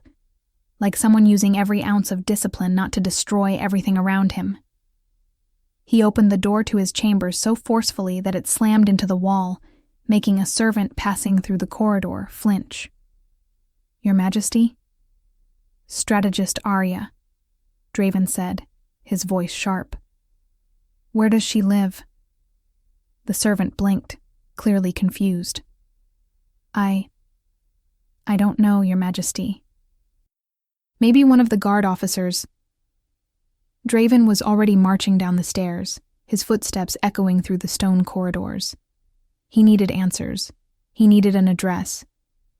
like someone using every ounce of discipline not to destroy everything around him. He opened the door to his chambers so forcefully that it slammed into the wall, making a servant passing through the corridor flinch. Your Majesty? Strategist Arya, Draven said, his voice sharp. Where does she live? The servant blinked, clearly confused. I don't know, Your Majesty. Maybe one of the guard officers. Draven was already marching down the stairs, his footsteps echoing through the stone corridors. He needed answers. He needed an address.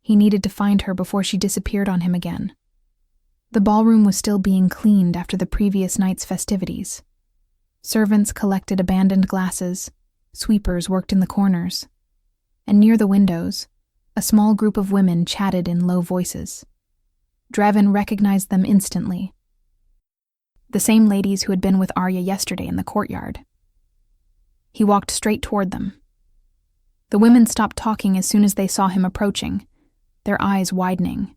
He needed to find her before she disappeared on him again. The ballroom was still being cleaned after the previous night's festivities. Servants collected abandoned glasses, sweepers worked in the corners, and near the windows, a small group of women chatted in low voices. Draven recognized them instantly. The same ladies who had been with Arya yesterday in the courtyard. He walked straight toward them. The women stopped talking as soon as they saw him approaching, their eyes widening.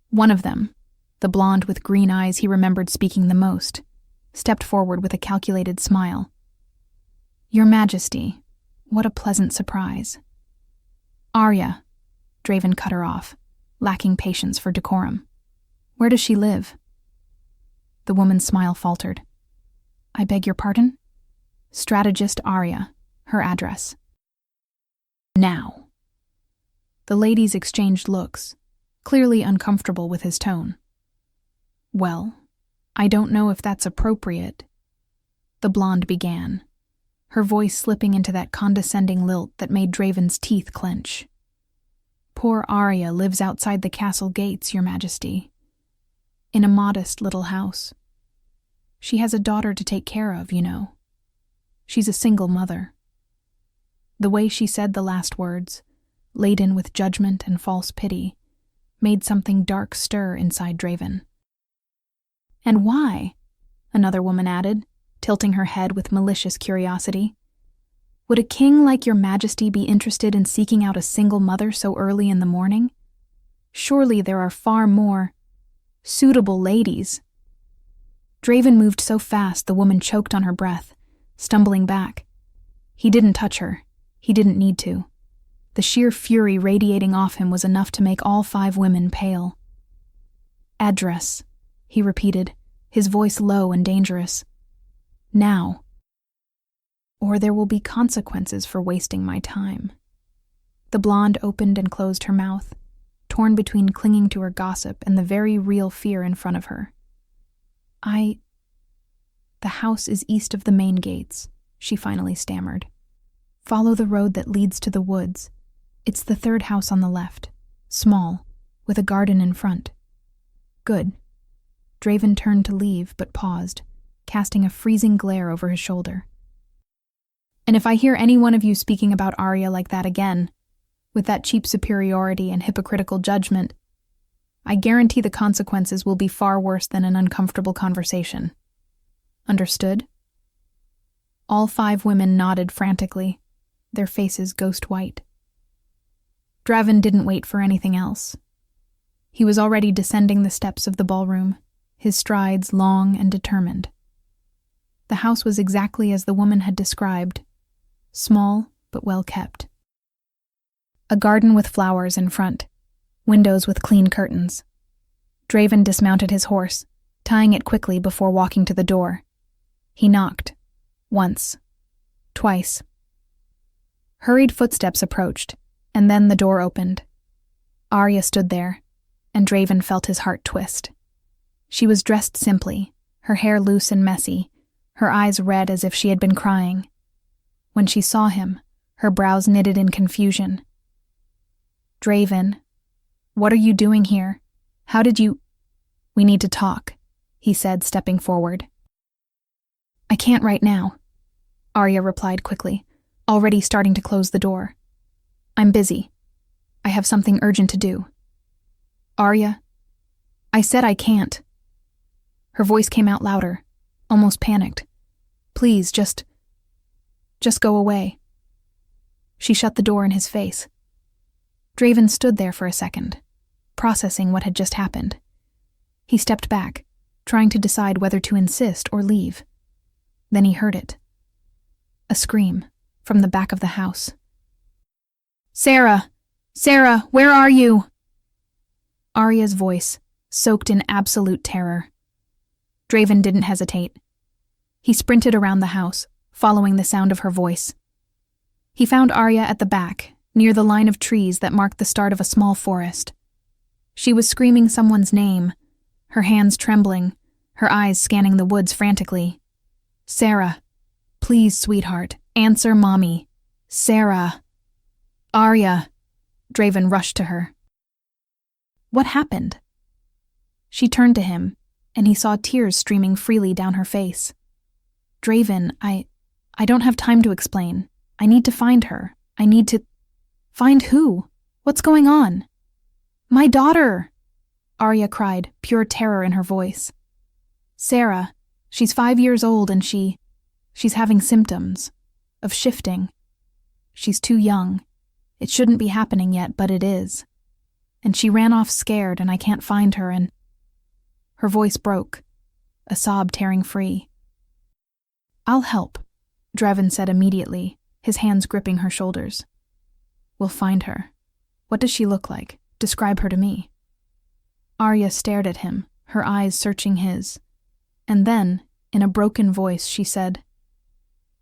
One of them, the blonde with green eyes he remembered speaking the most, stepped forward with a calculated smile. Your Majesty, what a pleasant surprise. Arya, Draven cut her off, lacking patience for decorum. Where does she live? The woman's smile faltered. I beg your pardon? Strategist Arya, her address. Now. The ladies exchanged looks, clearly uncomfortable with his tone. Well, I don't know if that's appropriate, the blonde began, her voice slipping into that condescending lilt that made Draven's teeth clench. Poor Arya lives outside the castle gates, Your Majesty, in a modest little house. She has a daughter to take care of, you know. She's a single mother. The way she said the last words, laden with judgment and false pity, made something dark stir inside Draven. And why? Another woman added, tilting her head with malicious curiosity. Would a king like Your Majesty be interested in seeking out a single mother so early in the morning? Surely there are far more suitable ladies. Draven moved so fast the woman choked on her breath, stumbling back. He didn't touch her. He didn't need to. The sheer fury radiating off him was enough to make all 5 women pale. "Address," he repeated, his voice low and dangerous. "Now. Or there will be consequences for wasting my time." The blonde opened and closed her mouth, torn between clinging to her gossip and the very real fear in front of her. The house is east of the main gates," she finally stammered. "Follow the road that leads to the woods. It's the 3rd house on the left, small, with a garden in front." "Good." Draven turned to leave, but paused, casting a freezing glare over his shoulder. "And if I hear any one of you speaking about Arya like that again, with that cheap superiority and hypocritical judgment, I guarantee the consequences will be far worse than an uncomfortable conversation. Understood?" All 5 women nodded frantically, their faces ghost white. Draven didn't wait for anything else. He was already descending the steps of the ballroom, his strides long and determined. The house was exactly as the woman had described, small but well kept. A garden with flowers in front, windows with clean curtains. Draven dismounted his horse, tying it quickly before walking to the door. He knocked. Once. Twice. Hurried footsteps approached, and then the door opened. Arya stood there, and Draven felt his heart twist. She was dressed simply, her hair loose and messy, her eyes red as if she had been crying. When she saw him, her brows knitted in confusion. "Draven, what are you doing here? How did you—" "We need to talk," he said, stepping forward. "I can't right now," Arya replied quickly, already starting to close the door. "I'm busy. I have something urgent to do." "Arya, I said I can't." Her voice came out louder, almost panicked. "Please, just go away." She shut the door in his face. Draven stood there for a second, processing what had just happened. He stepped back, trying to decide whether to insist or leave. Then he heard it. A scream from the back of the house. "Sarah! Sarah, where are you?" Arya's voice, soaked in absolute terror. Draven didn't hesitate. He sprinted around the house, following the sound of her voice. He found Arya at the back, near the line of trees that marked the start of a small forest. She was screaming someone's name, her hands trembling, her eyes scanning the woods frantically. "Sarah, please, sweetheart, answer Mommy. Sarah." "Arya." Draven rushed to her. "What happened?" She turned to him, and he saw tears streaming freely down her face. "Draven, I don't have time to explain. I need to find her. I need to—" "Find who? What's going on?" "My daughter!" Arya cried, pure terror in her voice. "Sarah, she's 5 years old and she's having symptoms of shifting. She's too young. It shouldn't be happening yet, but it is. And she ran off scared and I can't find her and—" Her voice broke, a sob tearing free. "I'll help," Draven said immediately, his hands gripping her shoulders. "We'll find her. What does she look like? Describe her to me." Arya stared at him, her eyes searching his. And then, in a broken voice, she said,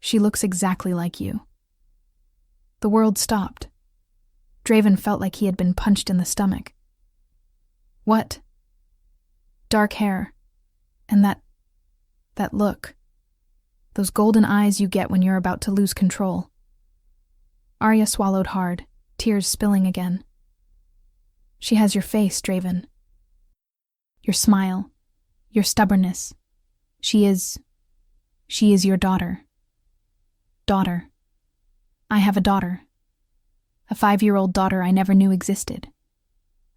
"She looks exactly like you." The world stopped. Draven felt like he had been punched in the stomach. "What?" "Dark hair. And that look. Those golden eyes you get when you're about to lose control." Arya swallowed hard, tears spilling again. "She has your face, Draven. Your smile, your stubbornness. She is your daughter. Daughter. I have a daughter. A 5-year-old daughter I never knew existed."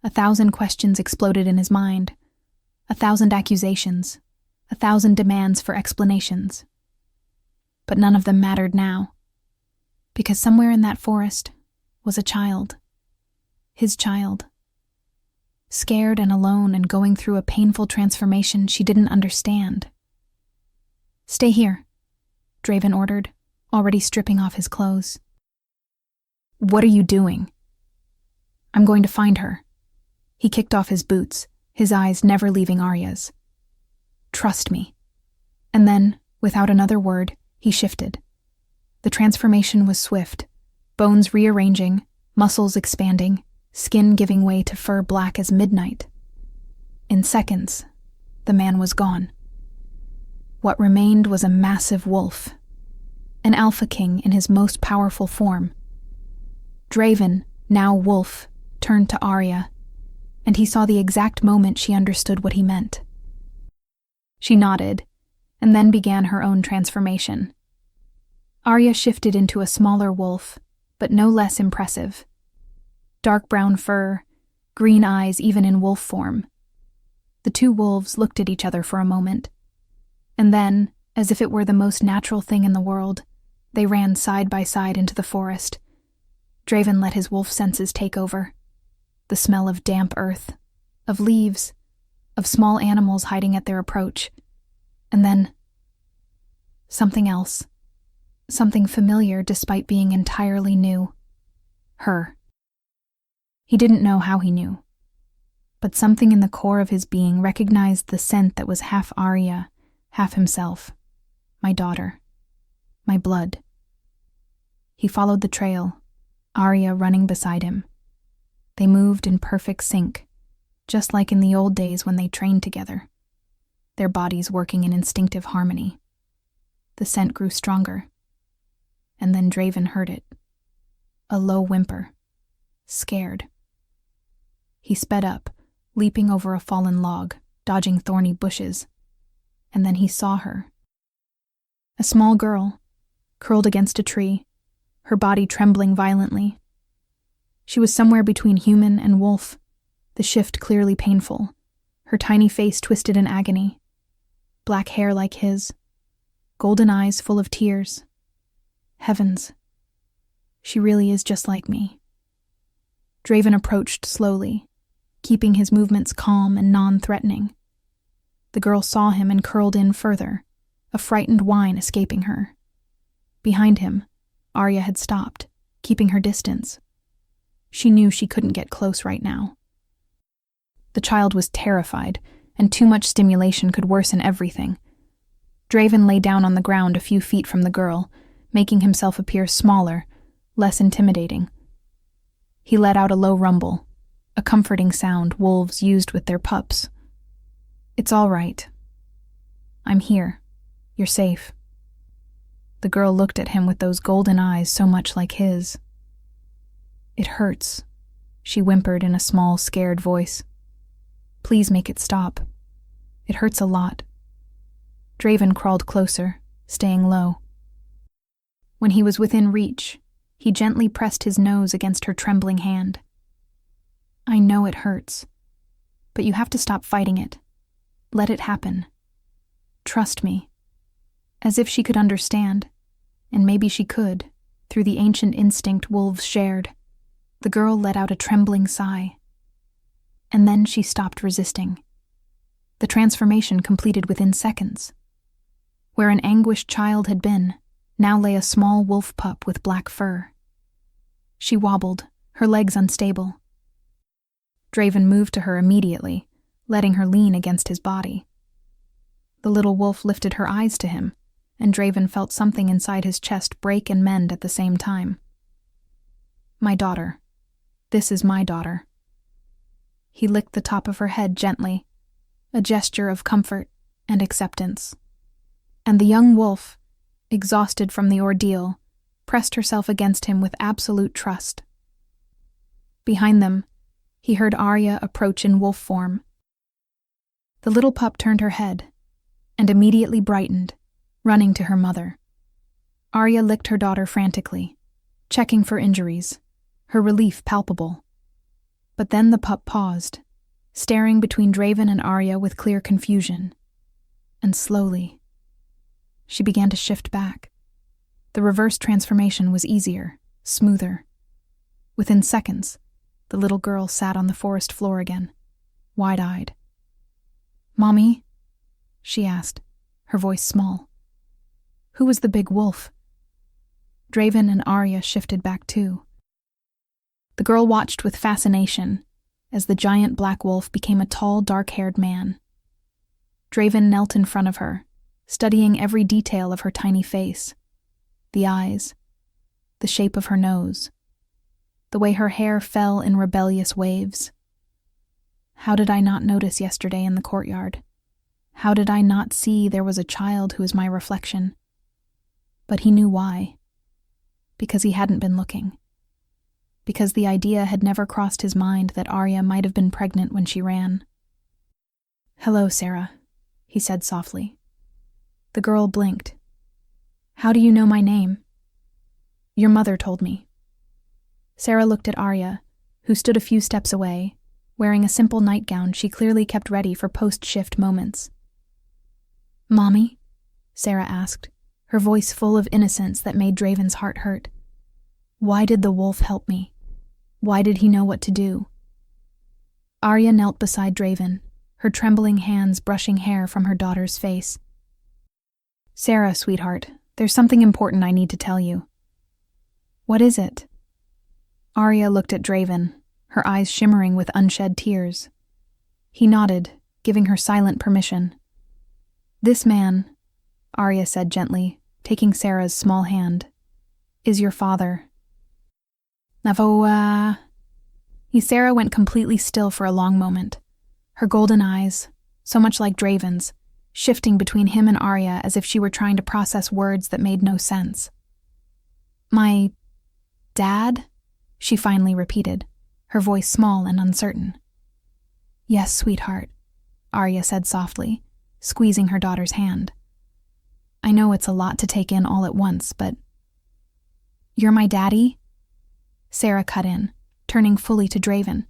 1,000 questions exploded in his mind. 1,000 accusations. 1,000 demands for explanations. But none of them mattered now. Because somewhere in that forest was a child. His child. scared and alone and going through a painful transformation she didn't understand. "Stay here," Draven ordered, already stripping off his clothes. "What are you doing?" "I'm going to find her." He kicked off his boots, his eyes never leaving Arya's. "Trust me." And then, without another word, he shifted. The transformation was swift, bones rearranging, muscles expanding, skin giving way to fur black as midnight. In seconds, the man was gone. What remained was a massive wolf, an alpha king in his most powerful form. Draven, now wolf, turned to Arya, and he saw the exact moment she understood what he meant. She nodded, and then began her own transformation. Arya shifted into a smaller wolf, but no less impressive. Dark brown fur, green eyes even in wolf form. The two wolves looked at each other for a moment, and then, as if it were the most natural thing in the world, they ran side by side into the forest. Draven let his wolf senses take over. The smell of damp earth, of leaves, of small animals hiding at their approach. And then, something else. Something familiar despite being entirely new. Her. He didn't know how he knew, but something in the core of his being recognized the scent that was half Arya, half himself. My daughter. My blood. He followed the trail, Arya running beside him. They moved in perfect sync, just like in the old days when they trained together, their bodies working in instinctive harmony. The scent grew stronger, and then Draven heard it. A low whimper. Scared. He sped up, leaping over a fallen log, dodging thorny bushes, and then he saw her. A small girl, curled against a tree, her body trembling violently. She was somewhere between human and wolf, the shift clearly painful, her tiny face twisted in agony, black hair like his, golden eyes full of tears. Heavens, she really is just like me. Draven approached slowly, keeping his movements calm and non-threatening. The girl saw him and curled in further, a frightened whine escaping her. Behind him, Arya had stopped, keeping her distance. She knew she couldn't get close right now. The child was terrified, and too much stimulation could worsen everything. Draven lay down on the ground a few feet from the girl, making himself appear smaller, less intimidating. He let out a low rumble, a comforting sound wolves used with their pups. "It's all right. I'm here. You're safe." The girl looked at him with those golden eyes so much like his. "It hurts," she whimpered in a small, scared voice. "Please make it stop. It hurts a lot." Draven crawled closer, staying low. When he was within reach, he gently pressed his nose against her trembling hand. "I know it hurts, but you have to stop fighting it. Let it happen. Trust me." As if she could understand, and maybe she could, through the ancient instinct wolves shared, the girl let out a trembling sigh. And then she stopped resisting. The transformation completed within seconds. Where an anguished child had been, now lay a small wolf pup with black fur. She wobbled, her legs unstable. Draven moved to her immediately, letting her lean against his body. The little wolf lifted her eyes to him, and Draven felt something inside his chest break and mend at the same time. "My daughter. This is my daughter." He licked the top of her head gently, a gesture of comfort and acceptance. And the young wolf, exhausted from the ordeal, pressed herself against him with absolute trust. Behind them, he heard Arya approach in wolf form. The little pup turned her head, and immediately brightened, running to her mother. Arya licked her daughter frantically, checking for injuries, her relief palpable. But then the pup paused, staring between Draven and Arya with clear confusion. And slowly, she began to shift back. The reverse transformation was easier, smoother. Within seconds, the little girl sat on the forest floor again, wide-eyed. "Mommy?" she asked, her voice small. "Who was the big wolf?" Draven and Arya shifted back too. The girl watched with fascination as the giant black wolf became a tall, dark-haired man. Draven knelt in front of her, studying every detail of her tiny face. The eyes, the shape of her nose, the way her hair fell in rebellious waves. How did I not notice yesterday in the courtyard? How did I not see there was a child who was my reflection? But he knew why. Because he hadn't been looking. Because the idea had never crossed his mind that Arya might have been pregnant when she ran. "Hello, Sarah," he said softly. The girl blinked. "How do you know my name?" "Your mother told me." Sarah looked at Arya, who stood a few steps away, wearing a simple nightgown she clearly kept ready for post-shift moments. "Mommy?" Sarah asked, her voice full of innocence that made Draven's heart hurt. "Why did the wolf help me? Why did he know what to do?" Arya knelt beside Draven, her trembling hands brushing hair from her daughter's face. "Sarah, sweetheart, there's something important I need to tell you." "What is it?" Arya looked at Draven, her eyes shimmering with unshed tears. He nodded, giving her silent permission. "This man," Arya said gently, taking Sarah's small hand, "is your father." Sarah went completely still for a long moment, her golden eyes, so much like Draven's, shifting between him and Arya as if she were trying to process words that made no sense. "My dad?" she finally repeated, her voice small and uncertain. "Yes, sweetheart," Arya said softly, squeezing her daughter's hand. "I know it's a lot to take in all at once, but—" "You're my daddy?" Sarah cut in, turning fully to Draven.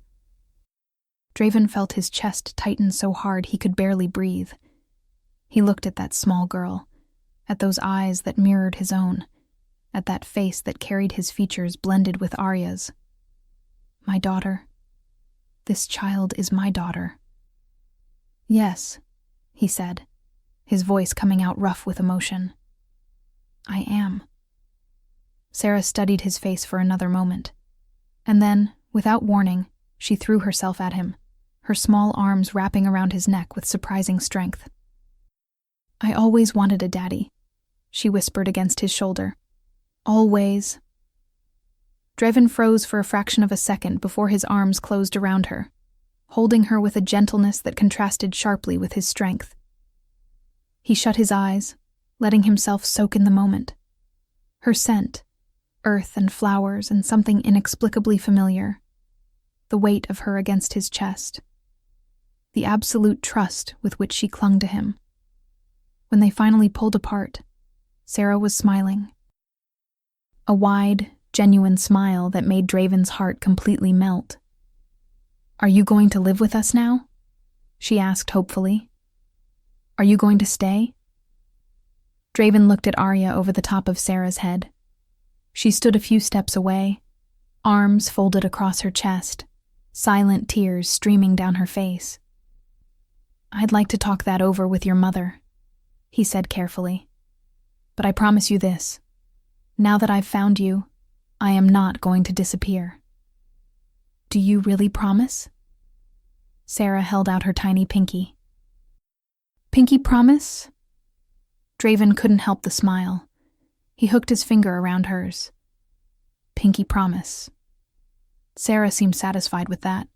Draven felt his chest tighten so hard he could barely breathe. He looked at that small girl, at those eyes that mirrored his own, at that face that carried his features blended with Arya's. "My daughter. This child is my daughter." "Yes," he said, his voice coming out rough with emotion. "I am." Sarah studied his face for another moment, and then, without warning, she threw herself at him, her small arms wrapping around his neck with surprising strength. "I always wanted a daddy," she whispered against his shoulder. "Always." Draven froze for a fraction of a second before his arms closed around her, holding her with a gentleness that contrasted sharply with his strength. He shut his eyes, letting himself soak in the moment. Her scent, earth and flowers and something inexplicably familiar, the weight of her against his chest, the absolute trust with which she clung to him. When they finally pulled apart, Sarah was smiling. A wide, genuine smile that made Draven's heart completely melt. "Are you going to live with us now?" she asked hopefully. "Are you going to stay?" Draven looked at Arya over the top of Sarah's head. She stood a few steps away, arms folded across her chest, silent tears streaming down her face. "I'd like to talk that over with your mother," he said carefully. "But I promise you this. Now that I've found you, I am not going to disappear." "Do you really promise?" Sarah held out her tiny pinky. "Pinky promise?" Draven couldn't help the smile. He hooked his finger around hers. "Pinky promise." Sarah seemed satisfied with that.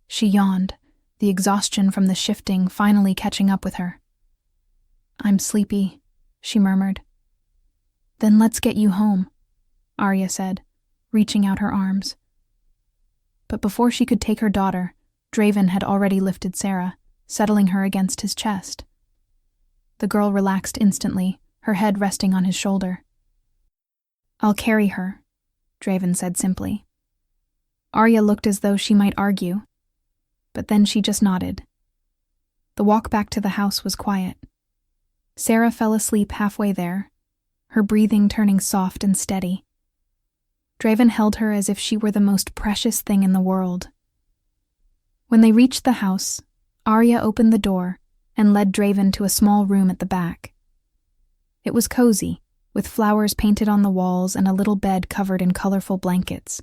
She yawned, the exhaustion from the shifting finally catching up with her. "I'm sleepy," she murmured. "Then let's get you home," Arya said, reaching out her arms. But before she could take her daughter, Draven had already lifted Sarah, settling her against his chest. The girl relaxed instantly, her head resting on his shoulder. "I'll carry her," Draven said simply. Arya looked as though she might argue, but then she just nodded. The walk back to the house was quiet. Sarah fell asleep halfway there, her breathing turning soft and steady. Draven held her as if she were the most precious thing in the world. When they reached the house, Arya opened the door and led Draven to a small room at the back. It was cozy, with flowers painted on the walls and a little bed covered in colorful blankets.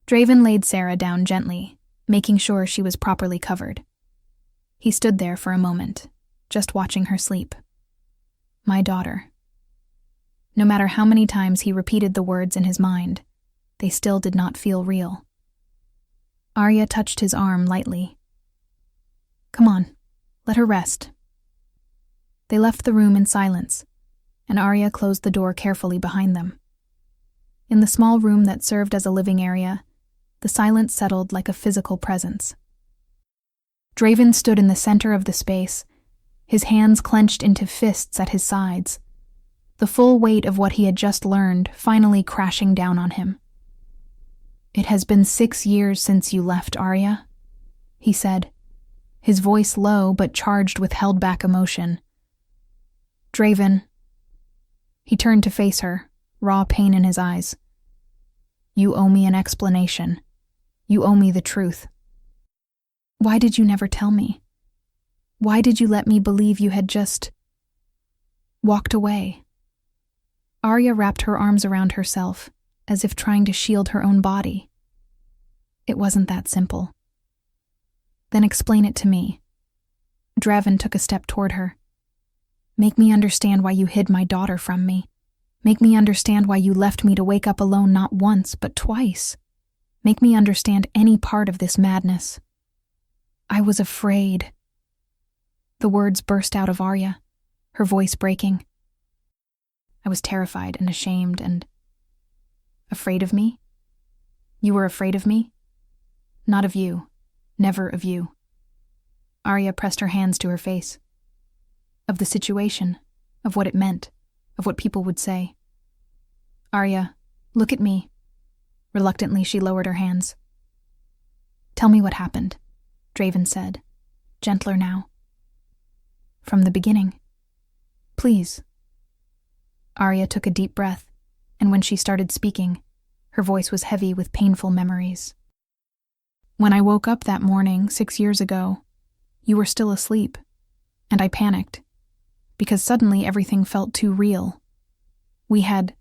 Draven laid Sarah down gently, making sure she was properly covered. He stood there for a moment, just watching her sleep. My daughter. No matter how many times he repeated the words in his mind, they still did not feel real. Arya touched his arm lightly. Come on, let her rest. They left the room in silence, and Arya closed the door carefully behind them. In the small room that served as a living area, the silence settled like a physical presence. Draven stood in the center of the space, his hands clenched into fists at his sides, the full weight of what he had just learned finally crashing down on him. It has been 6 years since you left, Arya, he said, his voice low but charged with held-back emotion. Draven. He turned to face her, raw pain in his eyes. You owe me an explanation. You owe me the truth. Why did you never tell me? Why did you let me believe you had just walked away? Arya wrapped her arms around herself, as if trying to shield her own body. It wasn't that simple. Then explain it to me. Draven took a step toward her. Make me understand why you hid my daughter from me. Make me understand why you left me to wake up alone not once, but twice. Make me understand any part of this madness. I was afraid. The words burst out of Arya, her voice breaking. I was terrified and ashamed and... Afraid of me? You were afraid of me? Not of you. Never of you. Arya pressed her hands to her face. Of the situation, of what it meant, of what people would say. Arya, look at me. Reluctantly, she lowered her hands. Tell me what happened, Draven said, gentler now. From the beginning. Please. Arya took a deep breath, and when she started speaking, her voice was heavy with painful memories. When I woke up that morning 6 years ago, you were still asleep, and I panicked, because suddenly everything felt too real. We had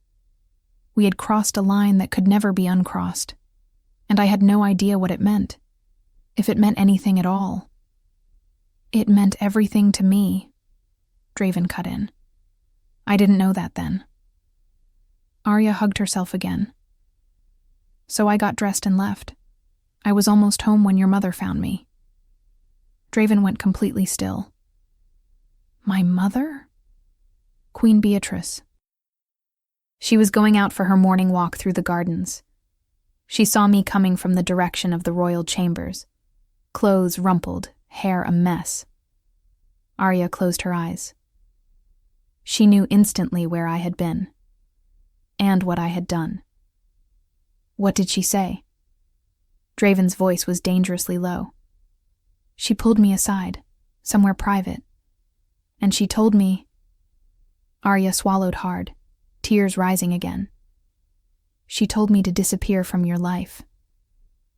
crossed a line that could never be uncrossed, and I had no idea what it meant, if it meant anything at all. It meant everything to me, Draven cut in. I didn't know that then. Arya hugged herself again. So I got dressed and left. I was almost home when your mother found me. Draven went completely still. My mother? Queen Beatrice. She was going out for her morning walk through the gardens. She saw me coming from the direction of the royal chambers, clothes rumpled, hair a mess. Arya closed her eyes. She knew instantly where I had been, and what I had done. What did she say? Draven's voice was dangerously low. She pulled me aside, somewhere private, and she told me... Arya swallowed hard, tears rising again. She told me to disappear from your life,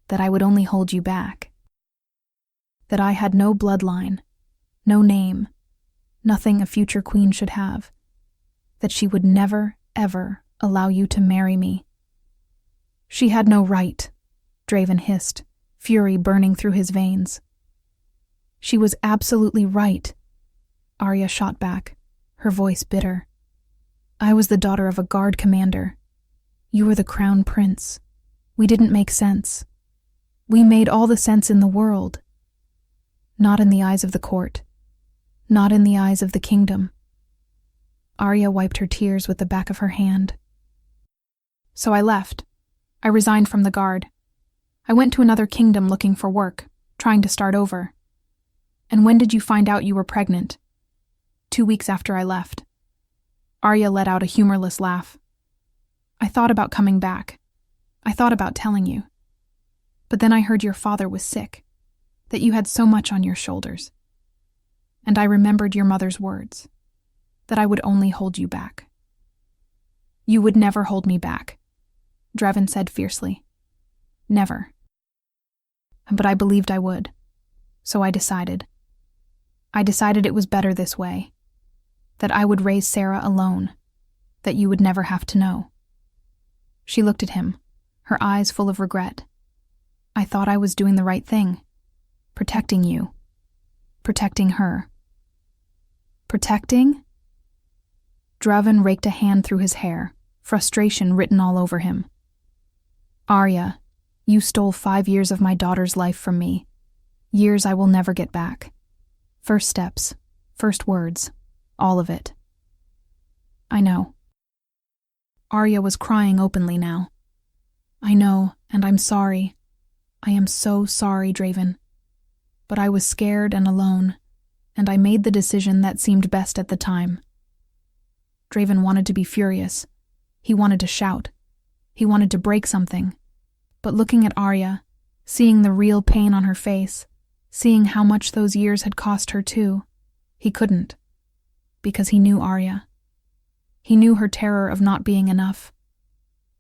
that I would only hold you back, that I had no bloodline, no name, nothing a future queen should have, that she would never, ever allow you to marry me. She had no right, Draven hissed, fury burning through his veins. She was absolutely right, Arya shot back, her voice bitter. I was the daughter of a guard commander. You were the crown prince. We didn't make sense. We made all the sense in the world. Not in the eyes of the court. Not in the eyes of the kingdom. Arya wiped her tears with the back of her hand. So I left. I resigned from the guard. I went to another kingdom looking for work, trying to start over. And when did you find out you were pregnant? 2 weeks after I left. Arya let out a humorless laugh. I thought about coming back. I thought about telling you. But then I heard your father was sick, that you had so much on your shoulders. And I remembered your mother's words, that I would only hold you back. You would never hold me back, Draven said fiercely. Never. but I believed I would. So I decided. It was better this way. That I would raise Sarah alone. That you would never have to know. She looked at him, her eyes full of regret. I thought I was doing the right thing. Protecting you. Protecting her. Protecting? Draven raked a hand through his hair, frustration written all over him. Arya, you stole 5 years of my daughter's life from me. Years I will never get back. First steps, first words, all of it. I know. Arya was crying openly now. I know, and I'm sorry. I am so sorry, Draven. But I was scared and alone, and I made the decision that seemed best at the time. Draven wanted to be furious. He wanted to shout. He wanted to break something. But looking at Arya, seeing the real pain on her face, seeing how much those years had cost her too, he couldn't. Because he knew Arya. He knew her terror of not being enough.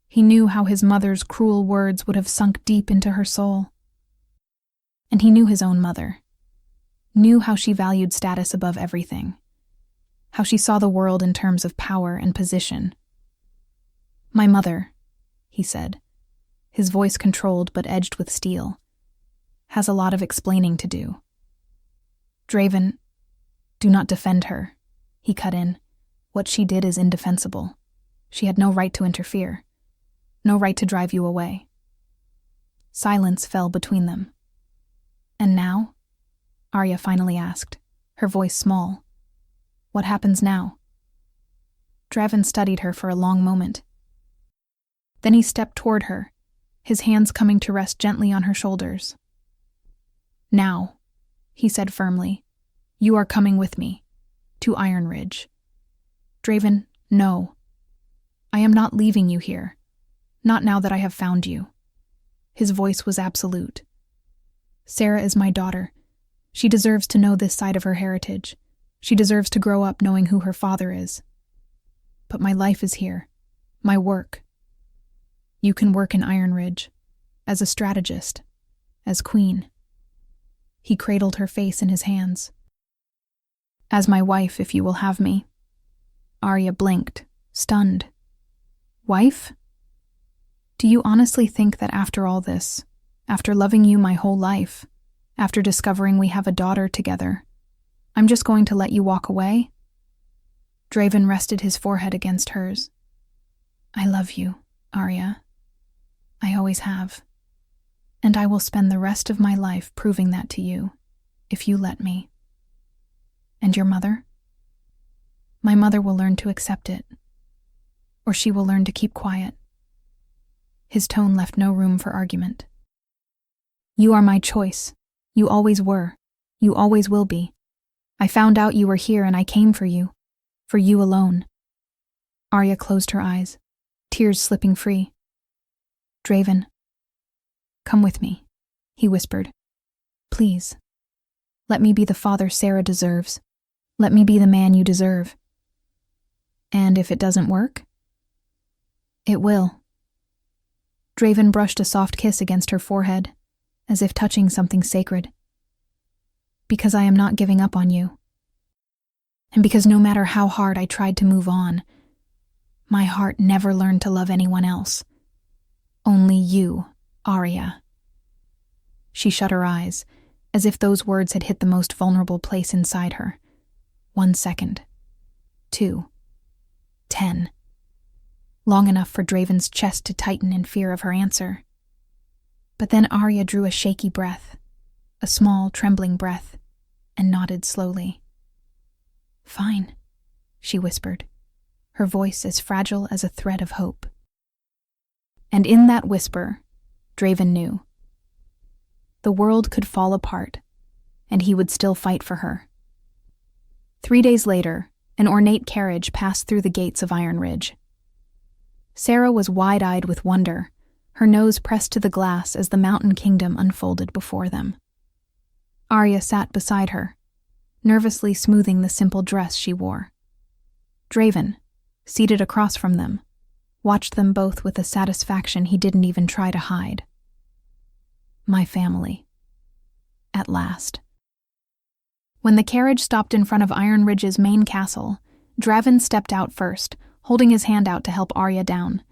He knew how his mother's cruel words would have sunk deep into her soul. And he knew his own mother. Knew how she valued status above everything. How she saw the world in terms of power and position. My mother, he said, his voice controlled but edged with steel, has a lot of explaining to do. Draven, do not defend her, he cut in. What she did is indefensible. She had no right to interfere. No right to drive you away. Silence fell between them. And now? Arya finally asked, her voice small. What happens now? Draven studied her for a long moment. Then he stepped toward her, his hands coming to rest gently on her shoulders. Now, he said firmly, you are coming with me, to Iron Ridge. Draven, no. I am not leaving you here, not now that I have found you. His voice was absolute. Sarah is my daughter. She deserves to know this side of her heritage. She deserves to grow up knowing who her father is. But my life is here, my work. You can work in Iron Ridge, as a strategist, as queen. He cradled her face in his hands. As my wife, if you will have me. Arya blinked, stunned. Wife? Do you honestly think that after all this, after loving you my whole life, after discovering we have a daughter together, I'm just going to let you walk away? Draven rested his forehead against hers. I love you, Arya. I always have. And I will spend the rest of my life proving that to you, if you let me. And your mother? My mother will learn to accept it. Or she will learn to keep quiet. His tone left no room for argument. You are my choice. You always were. You always will be. I found out you were here and I came for you. For you alone. Arya closed her eyes, tears slipping free. Draven, come with me, he whispered. Please. Let me be the father Sarah deserves. Let me be the man you deserve. And if it doesn't work? It will. Draven brushed a soft kiss against her forehead, as if touching something sacred. Because I am not giving up on you. And because no matter how hard I tried to move on, my heart never learned to love anyone else. Only you, Arya. She shut her eyes, as if those words had hit the most vulnerable place inside her. 1 second. 2. 10. Long enough for Draven's chest to tighten in fear of her answer. But then Arya drew a shaky breath, a small, trembling breath, and nodded slowly. Fine, she whispered, her voice as fragile as a thread of hope. And in that whisper, Draven knew. The world could fall apart, and he would still fight for her. 3 days later, an ornate carriage passed through the gates of Iron Ridge. Sarah was wide-eyed with wonder, her nose pressed to the glass as the mountain kingdom unfolded before them. Arya sat beside her, nervously smoothing the simple dress she wore. Draven, seated across from them, watched them both with a satisfaction he didn't even try to hide. My family, at last. When the carriage stopped in front of Iron Ridge's main castle, Draven stepped out first, holding his hand out to help Arya down.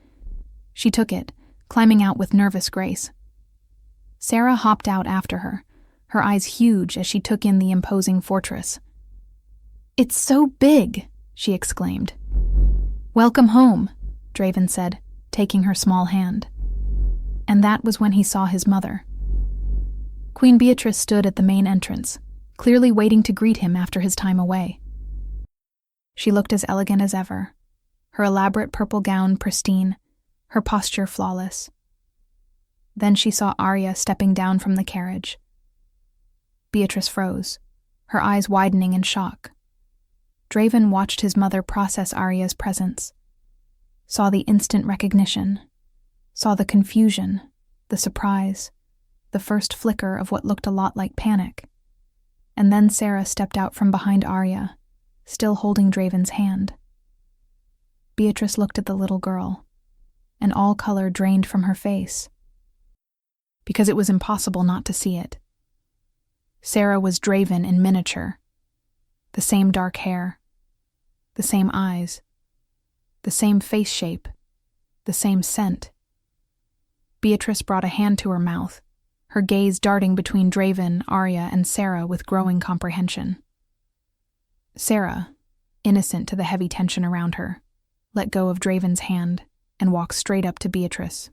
She took it, climbing out with nervous grace. Sarah hopped out after her, her eyes huge as she took in the imposing fortress. "It's so big," she exclaimed. "Welcome home," Draven said, taking her small hand. And that was when he saw his mother. Queen Beatrice stood at the main entrance, clearly waiting to greet him after his time away. She looked as elegant as ever, her elaborate purple gown pristine, her posture flawless. Then she saw Arya stepping down from the carriage. Beatrice froze, her eyes widening in shock. Draven watched his mother process Arya's presence, saw the instant recognition, saw the confusion, the surprise, the first flicker of what looked a lot like panic. And then Sarah stepped out from behind Arya, still holding Draven's hand. Beatrice looked at the little girl, and all color drained from her face, because it was impossible not to see it. Sarah was Draven in miniature. The same dark hair, the same eyes, the same face shape, the same scent. Beatrice brought a hand to her mouth, her gaze darting between Draven, Arya, and Sarah with growing comprehension. Sarah, innocent to the heavy tension around her, let go of Draven's hand and walked straight up to Beatrice.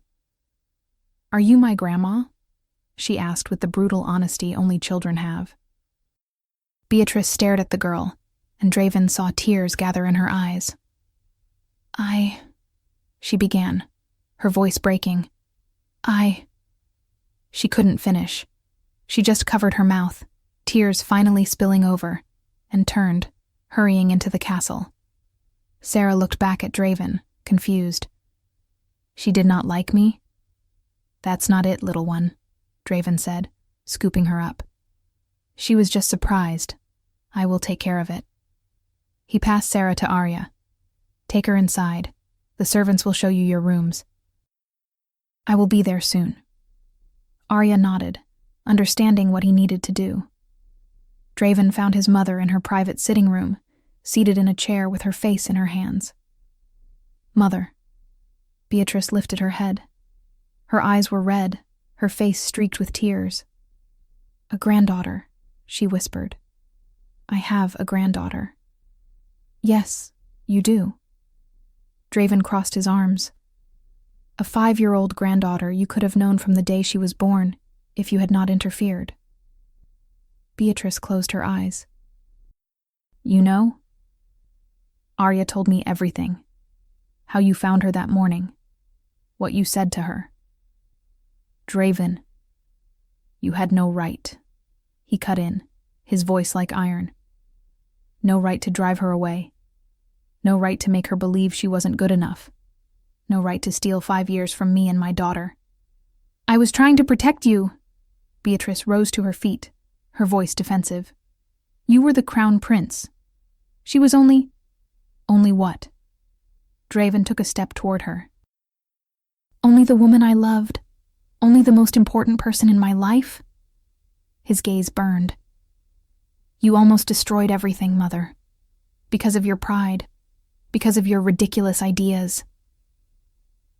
"Are you my grandma?" she asked with the brutal honesty only children have. Beatrice stared at the girl, and Draven saw tears gather in her eyes. She began, her voice breaking. She couldn't finish. She just covered her mouth, tears finally spilling over, and turned, hurrying into the castle. Sarah looked back at Draven, confused. "She did not like me?" "That's not it, little one," Draven said, scooping her up. "She was just surprised. I will take care of it." He passed Sarah to Arya. "Take her inside. The servants will show you your rooms." "I will be there soon." Arya nodded, understanding what he needed to do. Draven found his mother in her private sitting room, seated in a chair with her face in her hands. "Mother." Beatrice lifted her head. Her eyes were red, her face streaked with tears. "A granddaughter," she whispered. "I have a granddaughter." "Yes, you do." Draven crossed his arms. "A 5-year-old granddaughter you could have known from the day she was born, if you had not interfered." Beatrice closed her eyes. "You know?" "Arya told me everything. How you found her that morning. What you said to her." "Draven, you had no right," he cut in, his voice like iron. "No right to drive her away. No right to make her believe she wasn't good enough. No right to steal 5 years from me and my daughter." "I was trying to protect you." Beatrice rose to her feet, her voice defensive. "You were the crown prince. She was only..." "Only what?" Draven took a step toward her. "Only the woman I loved. Only the most important person in my life." His gaze burned. "You almost destroyed everything, Mother. Because of your pride. Because of your ridiculous ideas."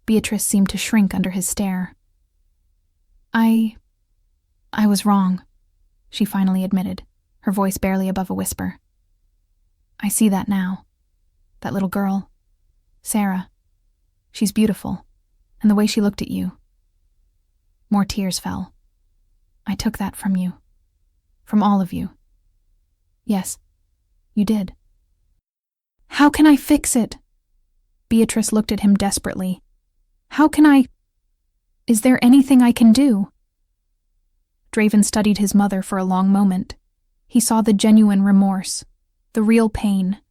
Beatrice seemed to shrink under his stare. I was wrong," she finally admitted, her voice barely above a whisper. "I see that now. That little girl. Sarah. She's beautiful. And the way she looked at you." More tears fell. "I took that from you. From all of you." "Yes, you did." "How can I fix it?" Beatrice looked at him desperately. "How can I... Is there anything I can do?" Draven studied his mother for a long moment. He saw the genuine remorse, the real pain,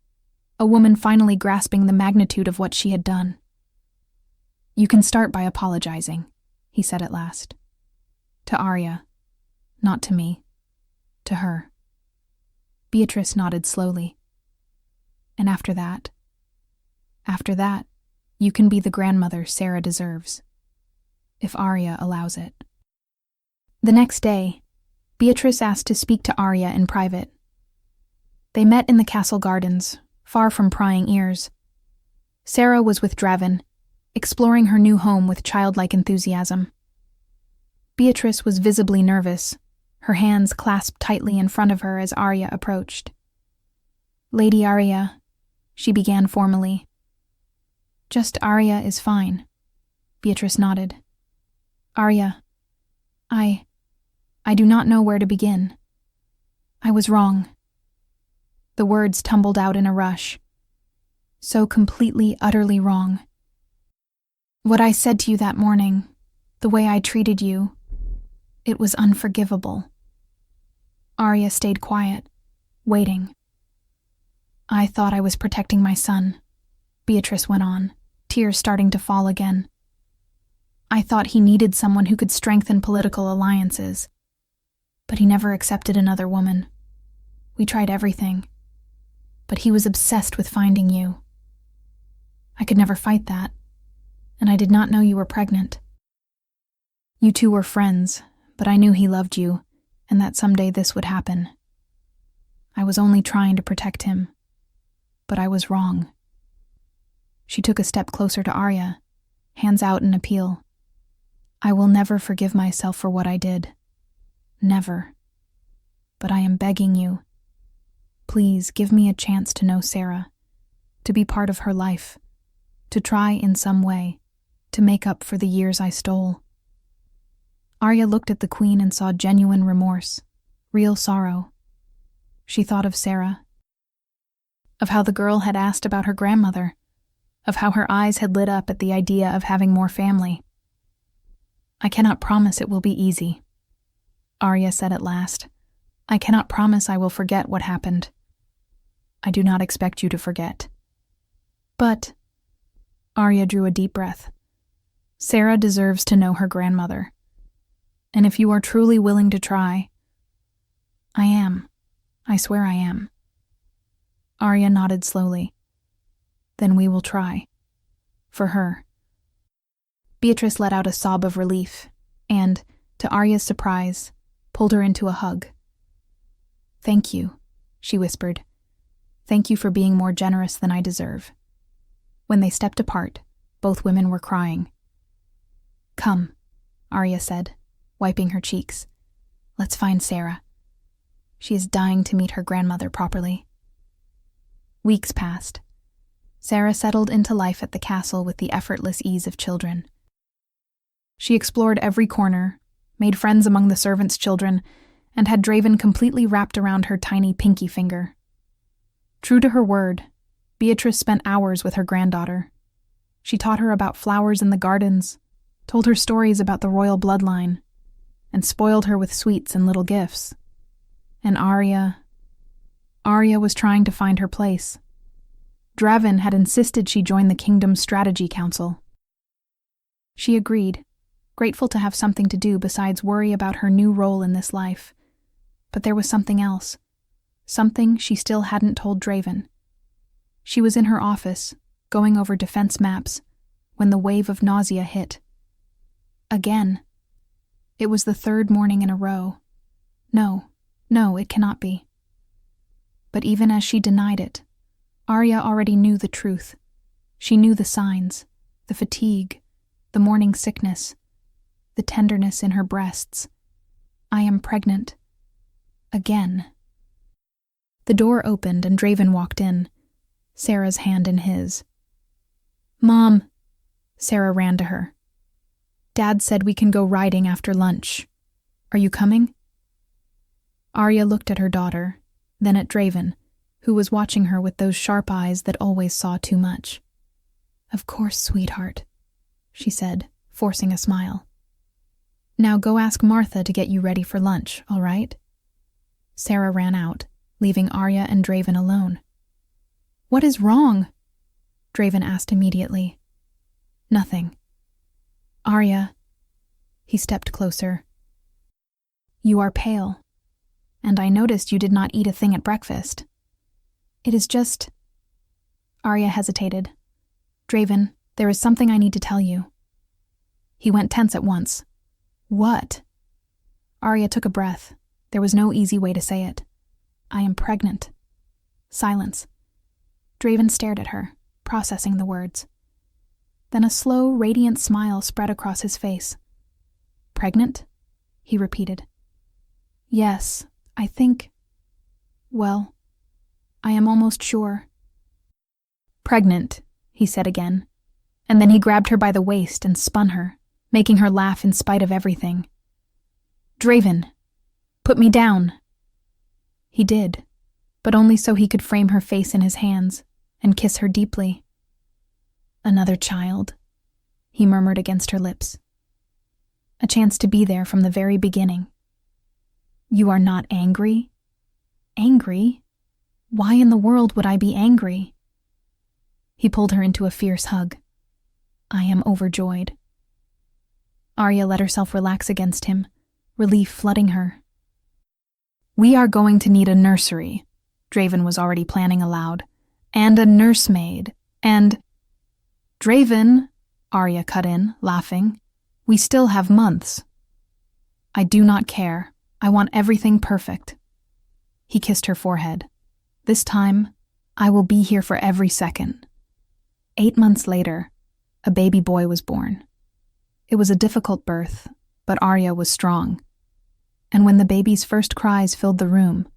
a woman finally grasping the magnitude of what she had done. "You can start by apologizing," he said at last. "To Arya. Not to me. To her." Beatrice nodded slowly. "And after that, you can be the grandmother Sarah deserves. If Arya allows it." The next day, Beatrice asked to speak to Arya in private. They met in the castle gardens, far from prying ears. Sarah was with Draven, exploring her new home with childlike enthusiasm. Beatrice was visibly nervous, her hands clasped tightly in front of her as Arya approached. "Lady Arya," she began formally. "Just Arya is fine," Beatrice nodded. "Arya, I do not know where to begin. I was wrong." The words tumbled out in a rush. So completely, utterly wrong. "What I said to you that morning, the way I treated you, it was unforgivable." Arya stayed quiet, waiting. "I thought I was protecting my son," Beatrice went on, tears starting to fall again. "I thought he needed someone who could strengthen political alliances. But he never accepted another woman. We tried everything. But he was obsessed with finding you. I could never fight that, and I did not know you were pregnant. You two were friends, but I knew he loved you, and that someday this would happen. I was only trying to protect him, but I was wrong." She took a step closer to Arya, hands out in appeal. "I will never forgive myself for what I did. Never. But I am begging you. Please give me a chance to know Sarah, to be part of her life, to try in some way to make up for the years I stole." Arya looked at the queen and saw genuine remorse, real sorrow. She thought of Sarah, of how the girl had asked about her grandmother, of how her eyes had lit up at the idea of having more family. "I cannot promise it will be easy," Arya said at last. "I cannot promise I will forget what happened. I do not expect you to forget. But," Arya drew a deep breath, "Sarah deserves to know her grandmother. And if you are truly willing to try—" "I am. I swear I am." Arya nodded slowly. "Then we will try. For her." Beatrice let out a sob of relief and, to Arya's surprise, pulled her into a hug. "Thank you," she whispered. "Thank you for being more generous than I deserve." When they stepped apart, both women were crying. "Come," Arya said, wiping her cheeks. "Let's find Sarah. She is dying to meet her grandmother properly." Weeks passed. Sarah settled into life at the castle with the effortless ease of children. She explored every corner, made friends among the servants' children, and had Draven completely wrapped around her tiny pinky finger. True to her word, Beatrice spent hours with her granddaughter. She taught her about flowers in the gardens, told her stories about the royal bloodline, and spoiled her with sweets and little gifts. And Arya was trying to find her place. Draven had insisted she join the kingdom's strategy council. She agreed, grateful to have something to do besides worry about her new role in this life. But there was something else, something she still hadn't told Draven. She was in her office, going over defense maps, when the wave of nausea hit. Again. It was the third morning in a row. No, it cannot be. But even as she denied it, Arya already knew the truth. She knew the signs, the fatigue, the morning sickness, the tenderness in her breasts. "I am pregnant. Again." The door opened and Draven walked in, Sarah's hand in his. "Mom," Sarah ran to her. "Dad said we can go riding after lunch. Are you coming?" Arya looked at her daughter, then at Draven, who was watching her with those sharp eyes that always saw too much. "Of course, sweetheart," she said, forcing a smile. "Now go ask Martha to get you ready for lunch, all right?" Sarah ran out, leaving Arya and Draven alone. "What is wrong?" Draven asked immediately. "Nothing." "Arya," he stepped closer. "You are pale, and I noticed you did not eat a thing at breakfast. It is just—" Arya hesitated. "Draven, there is something I need to tell you." He went tense at once. "What?" Arya took a breath, There was no easy way to say it. I am pregnant. Silence. Draven stared at her, processing the words. Then a slow, radiant smile spread across his face. Pregnant? He repeated. Yes, I think... Well, I am almost sure. Pregnant, he said again, and then he grabbed her by the waist and spun her, making her laugh in spite of everything. Draven, put me down. He did, but only so he could frame her face in his hands and kiss her deeply. Another child, he murmured against her lips. A chance to be there from the very beginning. You are not angry? Angry? Why in the world would I be angry? He pulled her into a fierce hug. I am overjoyed. Arya let herself relax against him, relief flooding her. We are going to need a nursery, Draven was already planning aloud, and a nursemaid, and... Draven, Arya cut in, laughing. We still have months. I do not care. I want everything perfect. He kissed her forehead. This time, I will be here for every second. 8 months later, a baby boy was born. It was a difficult birth, but Arya was strong. And when the baby's first cries filled the room,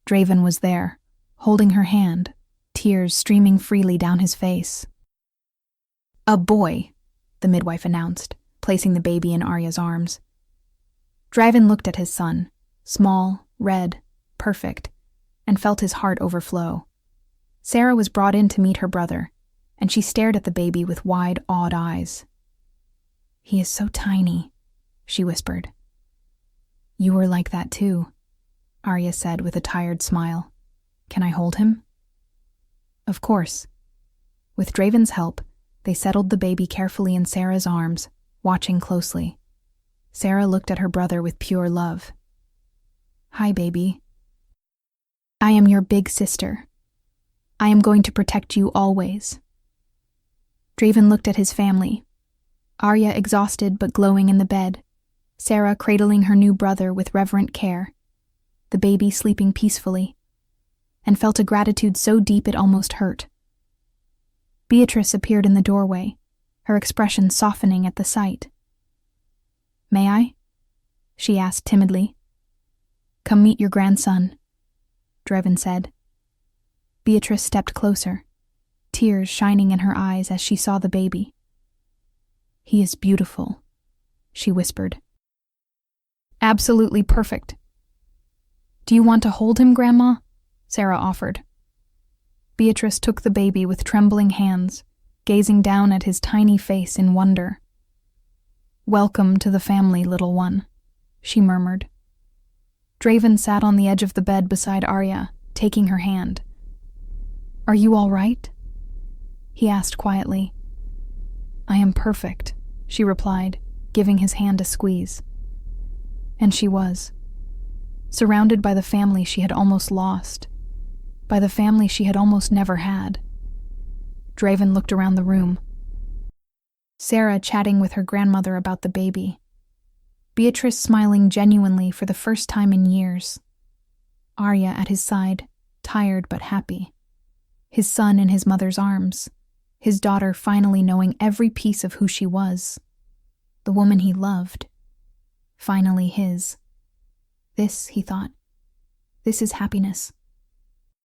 Draven was there, holding her hand, tears streaming freely down his face. A boy, the midwife announced, placing the baby in Arya's arms. Draven looked at his son, small, red, perfect, and felt his heart overflow. Sarah was brought in to meet her brother, and she stared at the baby with wide, awed eyes. He is so tiny, she whispered. You were like that too, Arya said with a tired smile. Can I hold him? Of course. With Draven's help, they settled the baby carefully in Sarah's arms, watching closely. Sarah looked at her brother with pure love. Hi, baby. I am your big sister. I am going to protect you always. Draven looked at his family. Arya exhausted but glowing in the bed, Sarah cradling her new brother with reverent care, the baby sleeping peacefully, and felt a gratitude so deep it almost hurt. Beatrice appeared in the doorway, her expression softening at the sight. May I? She asked timidly. Come meet your grandson, Draven said. Beatrice stepped closer, tears shining in her eyes as she saw the baby. He is beautiful, she whispered. Absolutely perfect. Do you want to hold him, Grandma? Sarah offered. Beatrice took the baby with trembling hands, gazing down at his tiny face in wonder. Welcome to the family, little one, she murmured. Draven sat on the edge of the bed beside Arya, taking her hand. Are you all right? He asked quietly. I am perfect, she replied, giving his hand a squeeze. And she was. Surrounded by the family she had almost lost, by the family she had almost never had. Draven looked around the room. Sarah chatting with her grandmother about the baby. Beatrice smiling genuinely for the first time in years. Arya at his side, tired but happy. His son in his mother's arms. His daughter finally knowing every piece of who she was. The woman he loved. Finally his. This, he thought, this is happiness.